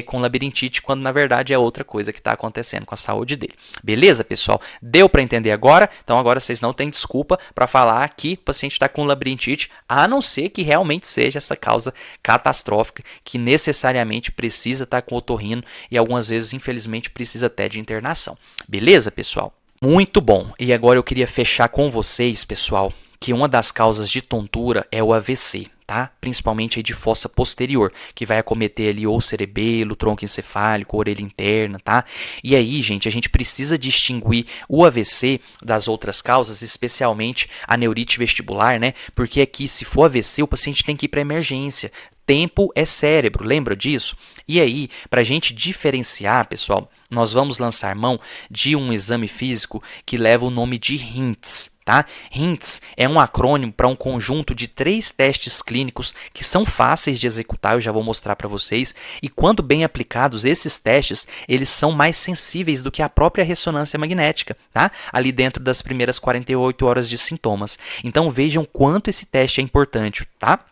com labirintite, quando na verdade é outra coisa que está acontecendo com a saúde dele. Beleza, pessoal? Deu para entender agora? Então agora vocês não têm desculpa para falar que o paciente está com labirintite, a não ser que realmente seja essa causa catastrófica que necessariamente precisa estar com otorrino e algumas vezes, infelizmente, precisa até de internação. Beleza, pessoal? Muito bom. E agora eu queria fechar com vocês, pessoal, que uma das causas de tontura é o AVC. Tá? Principalmente aí de fossa posterior, que vai acometer ali ou o cerebelo, tronco encefálico, orelha interna, tá? E aí, gente, a gente precisa distinguir o AVC das outras causas, especialmente a neurite vestibular, né? Porque aqui, se for AVC, o paciente tem que ir para emergência. Tempo é cérebro, lembra disso? E aí, para a gente diferenciar, pessoal, nós vamos lançar mão de um exame físico que leva o nome de HINTS. Tá? HINTS é um acrônimo para um conjunto de 3 testes clínicos que são fáceis de executar, eu já vou mostrar para vocês, e quando bem aplicados, esses testes eles são mais sensíveis do que a própria ressonância magnética, tá? Ali dentro das primeiras 48 horas de sintomas. Então vejam quanto esse teste é importante, tá?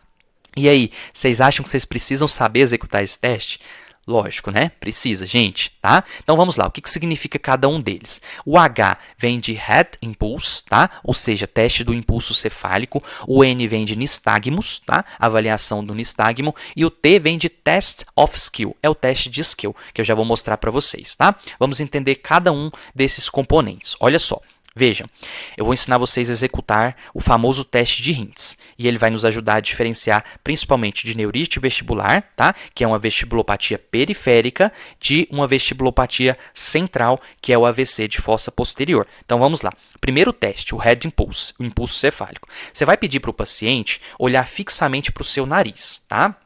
E aí, vocês acham que vocês precisam saber executar esse teste? Lógico, né? Precisa, gente, tá? Então vamos lá, o que significa cada um deles? O H vem de Head Impulse, tá? Ou seja, teste do impulso cefálico. O N vem de nistagmus, tá? Avaliação do nistagmo. E o T vem de Test of Skill, é o teste de skill, que eu já vou mostrar para vocês, tá? Vamos entender cada um desses componentes. Olha só. Vejam, eu vou ensinar vocês a executar o famoso teste de HINTS e ele vai nos ajudar a diferenciar principalmente de neurite vestibular, tá? Que é uma vestibulopatia periférica, de uma vestibulopatia central, que é o AVC de fossa posterior. Então vamos lá. Primeiro teste, o Head Impulse, o impulso cefálico. Você vai pedir para o paciente olhar fixamente para o seu nariz, tá?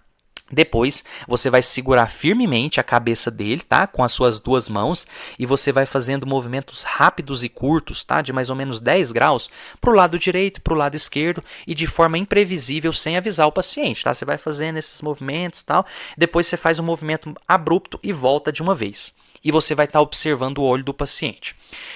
Depois, você vai segurar firmemente a cabeça dele, tá? Com as suas 2 mãos e você vai fazendo movimentos rápidos e curtos, tá? De mais ou menos 10 graus para o lado direito, para o lado esquerdo e de forma imprevisível, sem avisar o paciente, tá? Você vai fazendo esses movimentos e tal. Depois você faz um movimento abrupto e volta de uma vez. E você vai estar observando o olho do paciente.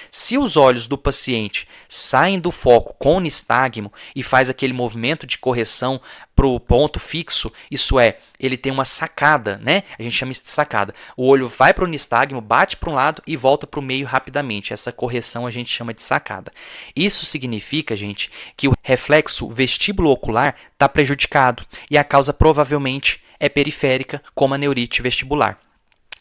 Se os olhos do paciente saem do foco com o nistagmo e faz aquele movimento de correção para o ponto fixo, isso é, ele tem uma sacada, né? A gente chama isso de sacada. O olho vai para o nistagmo, bate para um lado e volta para o meio rapidamente. Essa correção a gente chama de sacada. Isso significa, gente, que o reflexo vestíbulo-ocular está prejudicado e a causa provavelmente é periférica, como a neurite vestibular.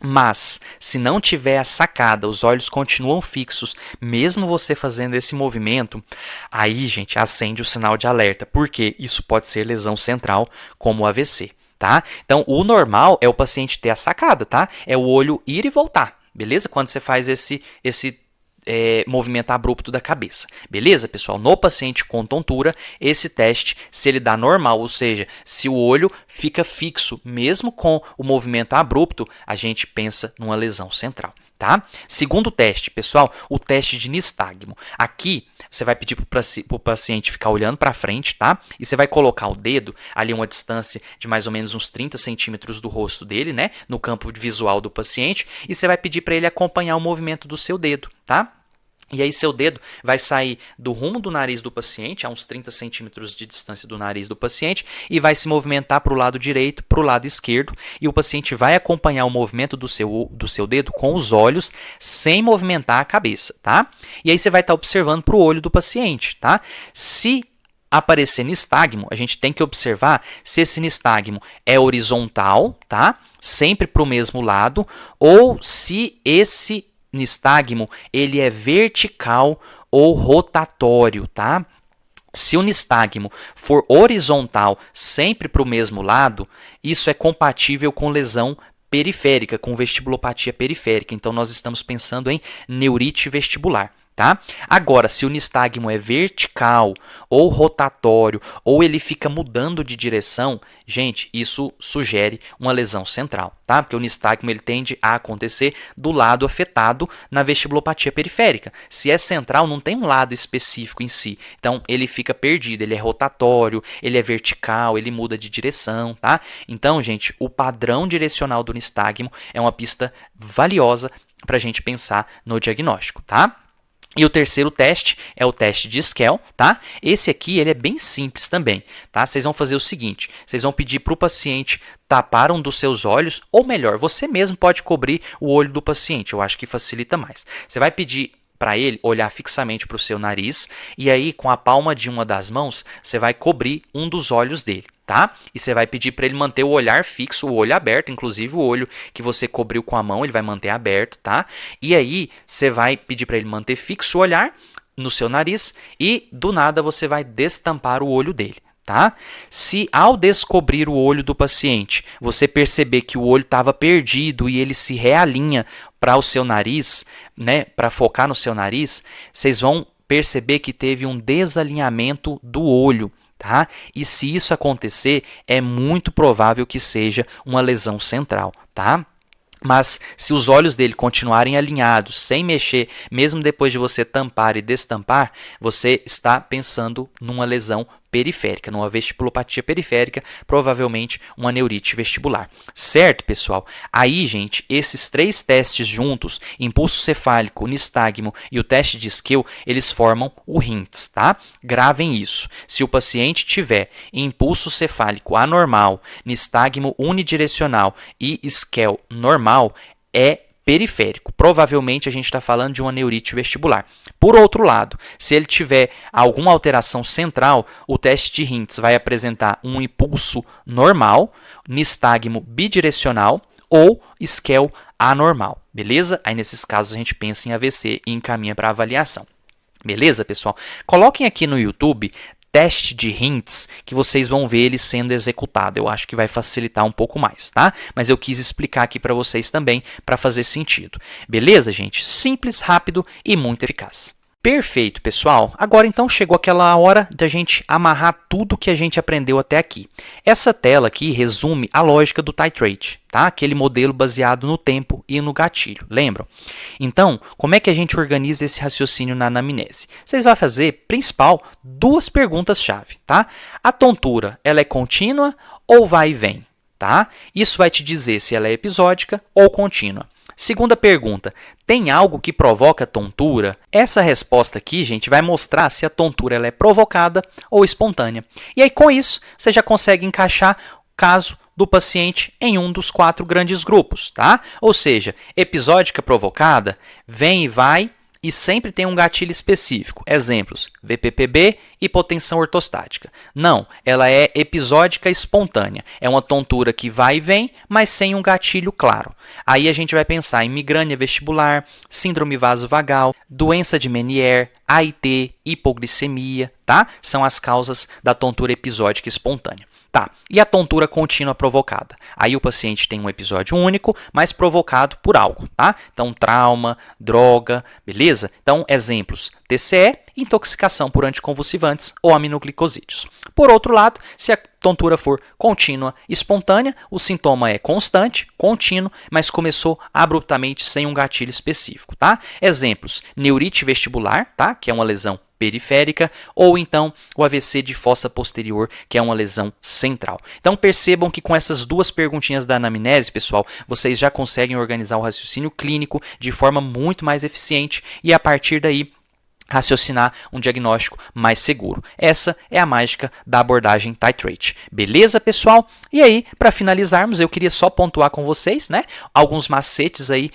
Mas, se não tiver a sacada, os olhos continuam fixos, mesmo você fazendo esse movimento, aí, gente, acende o sinal de alerta, porque isso pode ser lesão central, como o AVC, tá? Então, o normal é o paciente ter a sacada, tá? É o olho ir e voltar, beleza? Quando você faz esse movimento abrupto da cabeça. Beleza, pessoal? No paciente com tontura, esse teste, se ele dá normal, ou seja, se o olho fica fixo, mesmo com o movimento abrupto, a gente pensa numa lesão central. Tá? Segundo teste, pessoal, o teste de nistagmo. Aqui, você vai pedir para o paciente ficar olhando para frente, tá? E você vai colocar o dedo ali a uma distância de mais ou menos uns 30 centímetros do rosto dele, né? No campo visual do paciente. E você vai pedir para ele acompanhar o movimento do seu dedo, tá? E aí seu dedo vai sair do rumo do nariz do paciente, a uns 30 centímetros de distância do nariz do paciente, e vai se movimentar para o lado direito, para o lado esquerdo, e o paciente vai acompanhar o movimento do seu dedo com os olhos, sem movimentar a cabeça, tá? E aí você vai estar observando para o olho do paciente, tá? Se aparecer nistagmo, a gente tem que observar se esse nistagmo é horizontal, tá? Sempre para o mesmo lado, ou se esse nistagmo ele é vertical ou rotatório, tá? Se o nistagmo for horizontal sempre para o mesmo lado, isso é compatível com lesão periférica, com vestibulopatia periférica. Então, nós estamos pensando em neurite vestibular. Tá? Agora, se o nistagmo é vertical ou rotatório, ou ele fica mudando de direção, gente, isso sugere uma lesão central, tá? Porque o nistagmo ele tende a acontecer do lado afetado na vestibulopatia periférica. Se é central, não tem um lado específico em si. Então, ele fica perdido, ele é rotatório, ele é vertical, ele muda de direção, tá? Então, gente, o padrão direcional do nistagmo é uma pista valiosa para a gente pensar no diagnóstico, tá? E o terceiro teste é o teste de Skell, tá? Esse aqui ele é bem simples também, tá? Vocês vão fazer o seguinte, vocês vão pedir para o paciente tapar um dos seus olhos, ou melhor, você mesmo pode cobrir o olho do paciente, eu acho que facilita mais. Você vai pedir para ele olhar fixamente para o seu nariz e aí com a palma de uma das mãos você vai cobrir um dos olhos dele, tá? E você vai pedir para ele manter o olhar fixo, o olho aberto, inclusive o olho que você cobriu com a mão, ele vai manter aberto, tá? E aí você vai pedir para ele manter fixo o olhar no seu nariz e do nada você vai destampar o olho dele. Tá? Se ao descobrir o olho do paciente, você perceber que o olho estava perdido e ele se realinha para o seu nariz, né, para focar no seu nariz, vocês vão perceber que teve um desalinhamento do olho. Tá? E se isso acontecer, é muito provável que seja uma lesão central. Tá? Mas se os olhos dele continuarem alinhados, sem mexer, mesmo depois de você tampar e destampar, você está pensando numa lesão periférica, numa vestibulopatia periférica, provavelmente uma neurite vestibular. Certo, pessoal? Aí, gente, esses três testes juntos, impulso cefálico, nistagmo e o teste de Skell, eles formam o RINTS, tá? Gravem isso. Se o paciente tiver impulso cefálico anormal, nistagmo unidirecional e Skell normal, é periférico. Provavelmente a gente está falando de uma neurite vestibular. Por outro lado, se ele tiver alguma alteração central, o teste de RINTS vai apresentar um impulso normal, nistagmo bidirecional ou Skell anormal, beleza? Aí nesses casos a gente pensa em AVC e encaminha para avaliação. Beleza, pessoal? Coloquem aqui no YouTube teste de RINTS, que vocês vão ver ele sendo executado. Eu acho que vai facilitar um pouco mais, tá? Mas eu quis explicar aqui para vocês também, para fazer sentido. Beleza, gente? Simples, rápido e muito eficaz. Perfeito, pessoal. Agora então chegou aquela hora da gente amarrar tudo que a gente aprendeu até aqui. Essa tela aqui resume a lógica do titrate, tá? Aquele modelo baseado no tempo e no gatilho, lembram? Então, como é que a gente organiza esse raciocínio na anamnese? Vocês vão fazer, principal, duas perguntas-chave, tá? A tontura, ela é contínua ou vai e vem, tá? Isso vai te dizer se ela é episódica ou contínua. Segunda pergunta, tem algo que provoca tontura? Essa resposta aqui, gente, vai mostrar se a tontura ela é provocada ou espontânea. E aí, com isso, você já consegue encaixar o caso do paciente em um dos 4 grandes grupos, tá? Ou seja, episódica provocada, vem e vai, e sempre tem um gatilho específico. Exemplos, VPPB, hipotensão ortostática. Não, ela é episódica espontânea. É uma tontura que vai e vem, mas sem um gatilho claro. Aí a gente vai pensar em migrânia vestibular, síndrome vasovagal, doença de Meniere, AIT, hipoglicemia, tá? São as causas da tontura episódica espontânea. Tá, e a tontura contínua provocada? Aí o paciente tem um episódio único, mas provocado por algo, tá? Então, trauma, droga, beleza? Então, exemplos, TCE, intoxicação por anticonvulsivantes ou aminoglicosídeos. Por outro lado, se a tontura for contínua, espontânea, o sintoma é constante, contínuo, mas começou abruptamente sem um gatilho específico, tá? Exemplos, neurite vestibular, tá? Que é uma lesão periférica, ou então o AVC de fossa posterior, que é uma lesão central. Então percebam que com essas duas perguntinhas da anamnese, pessoal, vocês já conseguem organizar o raciocínio clínico de forma muito mais eficiente e a partir daí raciocinar um diagnóstico mais seguro. Essa é a mágica da abordagem Titrate. Beleza, pessoal? E aí, para finalizarmos, eu queria só pontuar com vocês, né, alguns macetes aí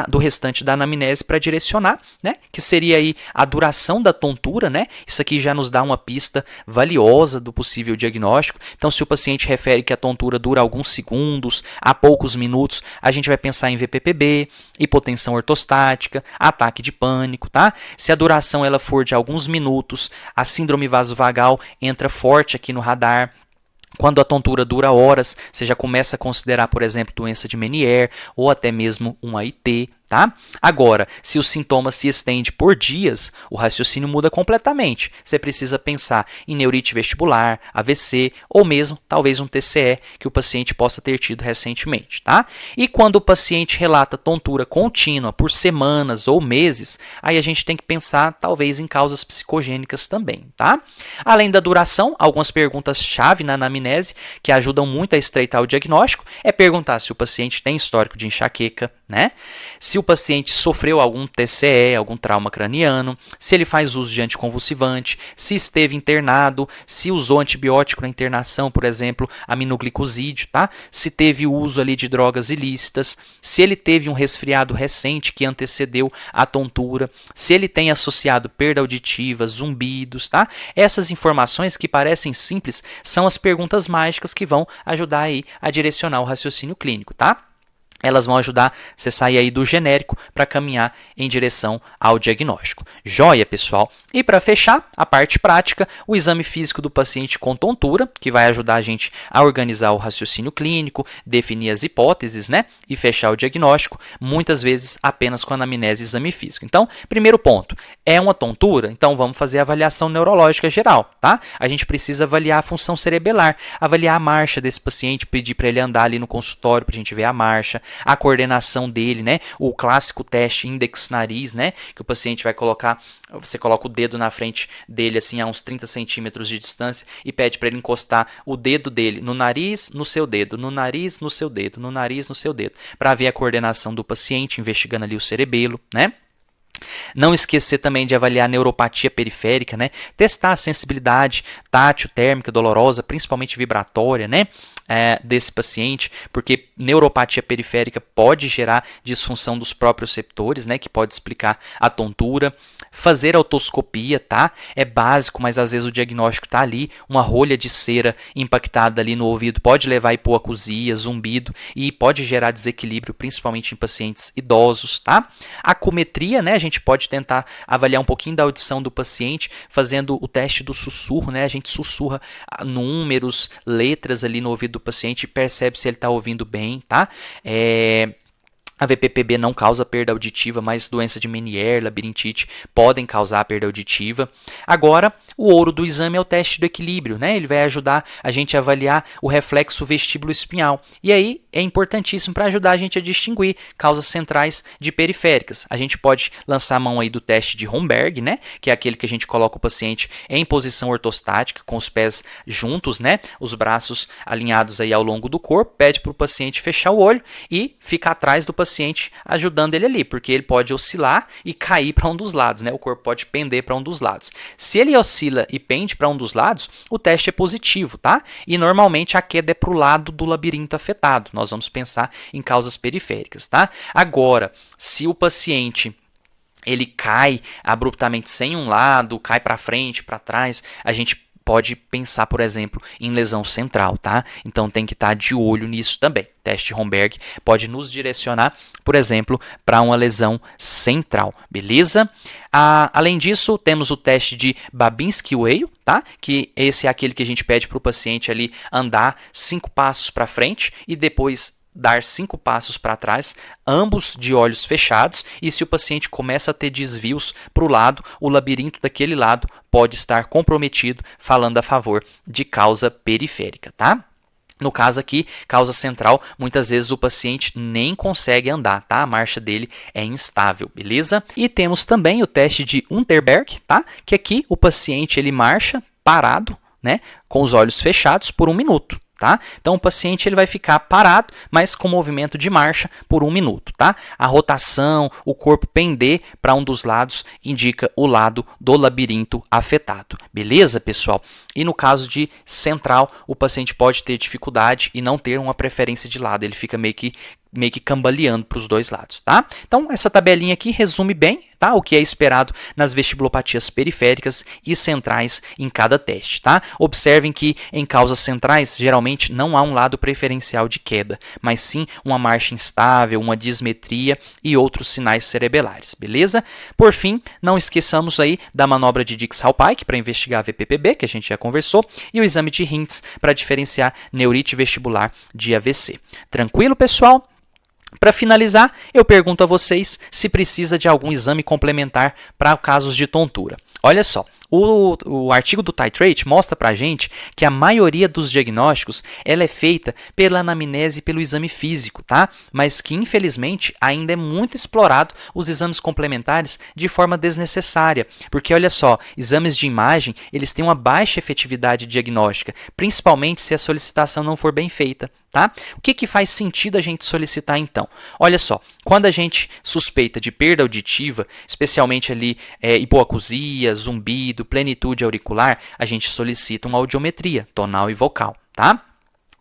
do restante da anamnese para direcionar, né, que seria aí a duração da tontura, né? Isso aqui já nos dá uma pista valiosa do possível diagnóstico. Então, se o paciente refere que a tontura dura alguns segundos, a poucos minutos, a gente vai pensar em VPPB, hipotensão ortostática, ataque de pânico, tá? Se a duração ela for de alguns minutos, a síndrome vasovagal entra forte aqui no radar. Quando a tontura dura horas, você já começa a considerar, por exemplo, doença de Meniere ou até mesmo um AIT. Tá? Agora, se os sintomas se estendem por dias, o raciocínio muda completamente. Você precisa pensar em neurite vestibular, AVC ou mesmo talvez um TCE que o paciente possa ter tido recentemente. Tá? E quando o paciente relata tontura contínua por semanas ou meses, aí a gente tem que pensar talvez em causas psicogênicas também. Tá? Além da duração, algumas perguntas-chave na anamnese que ajudam muito a estreitar o diagnóstico é perguntar se o paciente tem histórico de enxaqueca, né? Se o paciente sofreu algum TCE, algum trauma craniano, se ele faz uso de anticonvulsivante, se esteve internado, se usou antibiótico na internação, por exemplo, aminoglicosídeo, tá? Se teve uso ali de drogas ilícitas, se ele teve um resfriado recente que antecedeu a tontura, se ele tem associado perda auditiva, zumbidos, tá? Essas informações que parecem simples são as perguntas mágicas que vão ajudar aí a direcionar o raciocínio clínico, tá? Elas vão ajudar você a sair aí do genérico para caminhar em direção ao diagnóstico. Joia, pessoal? E para fechar, a parte prática, o exame físico do paciente com tontura, que vai ajudar a gente a organizar o raciocínio clínico, definir as hipóteses, né? E fechar o diagnóstico, muitas vezes apenas com anamnese e exame físico. Então, primeiro ponto, é uma tontura? Então, vamos fazer a avaliação neurológica geral, tá? A gente precisa avaliar a função cerebelar, avaliar a marcha desse paciente, pedir para ele andar ali no consultório para a gente ver a marcha, a coordenação dele, né? O clássico teste index-nariz, né? Que o paciente vai colocar, você coloca o dedo na frente dele, assim, a uns 30 centímetros de distância e pede para ele encostar o dedo dele no nariz, no seu dedo, no nariz, no seu dedo, no nariz, no seu dedo, para ver a coordenação do paciente, investigando ali o cerebelo, né? Não esquecer também de avaliar a neuropatia periférica, né? Testar a sensibilidade tátil, térmica, dolorosa, principalmente vibratória, né? Desse paciente, porque neuropatia periférica pode gerar disfunção dos próprios receptores, né? Que pode explicar a tontura. Fazer autoscopia, tá? É básico, mas às vezes o diagnóstico tá ali, uma rolha de cera impactada ali no ouvido pode levar a hipoacusia, zumbido e pode gerar desequilíbrio, principalmente em pacientes idosos, tá? Acumetria, né? A gente pode tentar avaliar um pouquinho da audição do paciente fazendo o teste do sussurro, né? A gente sussurra números, letras ali no ouvido do paciente e percebe se ele está ouvindo bem, tá? A VPPB não causa perda auditiva, mas doença de Meniere, labirintite podem causar perda auditiva. Agora, o ouro do exame é o teste do equilíbrio, né? Ele vai ajudar a gente a avaliar o reflexo vestíbulo espinhal. E aí é importantíssimo para ajudar a gente a distinguir causas centrais de periféricas. A gente pode lançar a mão aí do teste de Romberg, né? Que é aquele que a gente coloca o paciente em posição ortostática, com os pés juntos, né? Os braços alinhados aí ao longo do corpo, pede para o paciente fechar o olho e ficar atrás do paciente ajudando ele ali, porque ele pode oscilar e cair para um dos lados, né? O corpo pode pender para um dos lados. Se ele oscila e pende para um dos lados, o teste é positivo, tá? E normalmente a queda é para o lado do labirinto afetado. Nós vamos pensar em causas periféricas, tá? Agora, se o paciente ele cai abruptamente sem um lado, cai para frente, para trás, a gente pode pensar, por exemplo, em lesão central, tá? Então tem que estar de olho nisso também. Teste Romberg pode nos direcionar, por exemplo, para uma lesão central, beleza? Além disso, temos o teste de Babinski-Weill, tá? Que esse é aquele que a gente pede para o paciente ali andar 5 passos para frente e depois dar 5 passos para trás, ambos de olhos fechados, e se o paciente começa a ter desvios para o lado, o labirinto daquele lado pode estar comprometido, falando a favor de causa periférica, tá? No caso aqui, causa central, muitas vezes o paciente nem consegue andar, tá? A marcha dele é instável, beleza? E temos também o teste de Unterberg, tá? Que aqui o paciente ele marcha parado, né? Com os olhos fechados por 1 minuto. tá? Então o paciente ele vai ficar parado, mas com movimento de marcha por 1 minuto, tá? A rotação, o corpo pender para um dos lados indica o lado do labirinto afetado, beleza, pessoal? E no caso de central, o paciente pode ter dificuldade e não ter uma preferência de lado, ele fica meio que cambaleando para os dois lados, tá? Então, essa tabelinha aqui resume bem, tá? O que é esperado nas vestibulopatias periféricas e centrais em cada teste, tá? Observem que em causas centrais, geralmente não há um lado preferencial de queda, mas sim uma marcha instável, uma dismetria e outros sinais cerebelares, beleza? Por fim, não esqueçamos aí da manobra de Dix-Hallpike para investigar a VPPB, que a gente já conversou, e o exame de Hintz para diferenciar neurite vestibular de AVC. Tranquilo, pessoal? Para finalizar, eu pergunto a vocês se precisa de algum exame complementar para casos de tontura. Olha só, o artigo do Titrate mostra para a gente que a maioria dos diagnósticos ela é feita pela anamnese e pelo exame físico, tá? Mas que infelizmente ainda é muito explorado os exames complementares de forma desnecessária, porque olha só, exames de imagem eles têm uma baixa efetividade diagnóstica, principalmente se a solicitação não for bem feita. Tá? O que faz sentido a gente solicitar então? Olha só, quando a gente suspeita de perda auditiva, especialmente ali hipoacusia, zumbido, plenitude auricular, a gente solicita uma audiometria tonal e vocal, tá?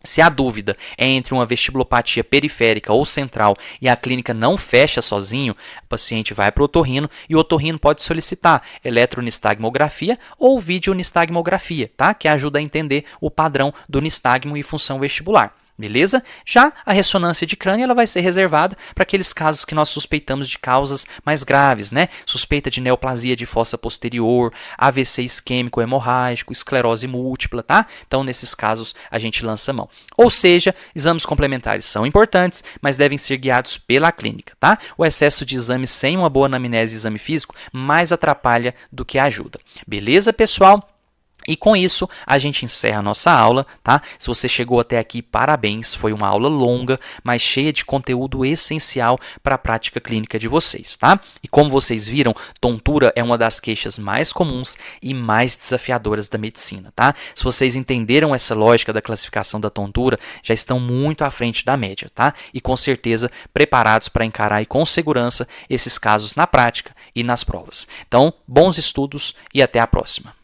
Se a dúvida é entre uma vestibulopatia periférica ou central e a clínica não fecha sozinho, o paciente vai para o otorrino e o otorrino pode solicitar eletronistagmografia ou videonistagmografia, tá? Que ajuda a entender o padrão do nistagmo e função vestibular. Beleza? Já a ressonância de crânio ela vai ser reservada para aqueles casos que nós suspeitamos de causas mais graves, né? Suspeita de neoplasia de fossa posterior, AVC isquêmico hemorrágico, esclerose múltipla, tá? Então, nesses casos, a gente lança mão. Ou seja, exames complementares são importantes, mas devem ser guiados pela clínica, tá? O excesso de exames sem uma boa anamnese e exame físico mais atrapalha do que ajuda. Beleza, pessoal? E com isso, a gente encerra a nossa aula, tá? Se você chegou até aqui, parabéns, foi uma aula longa, mas cheia de conteúdo essencial para a prática clínica de vocês, tá? E como vocês viram, tontura é uma das queixas mais comuns e mais desafiadoras da medicina, tá? Se vocês entenderam essa lógica da classificação da tontura, já estão muito à frente da média, tá? E com certeza preparados para encarar com segurança esses casos na prática e nas provas. Então, bons estudos e até a próxima.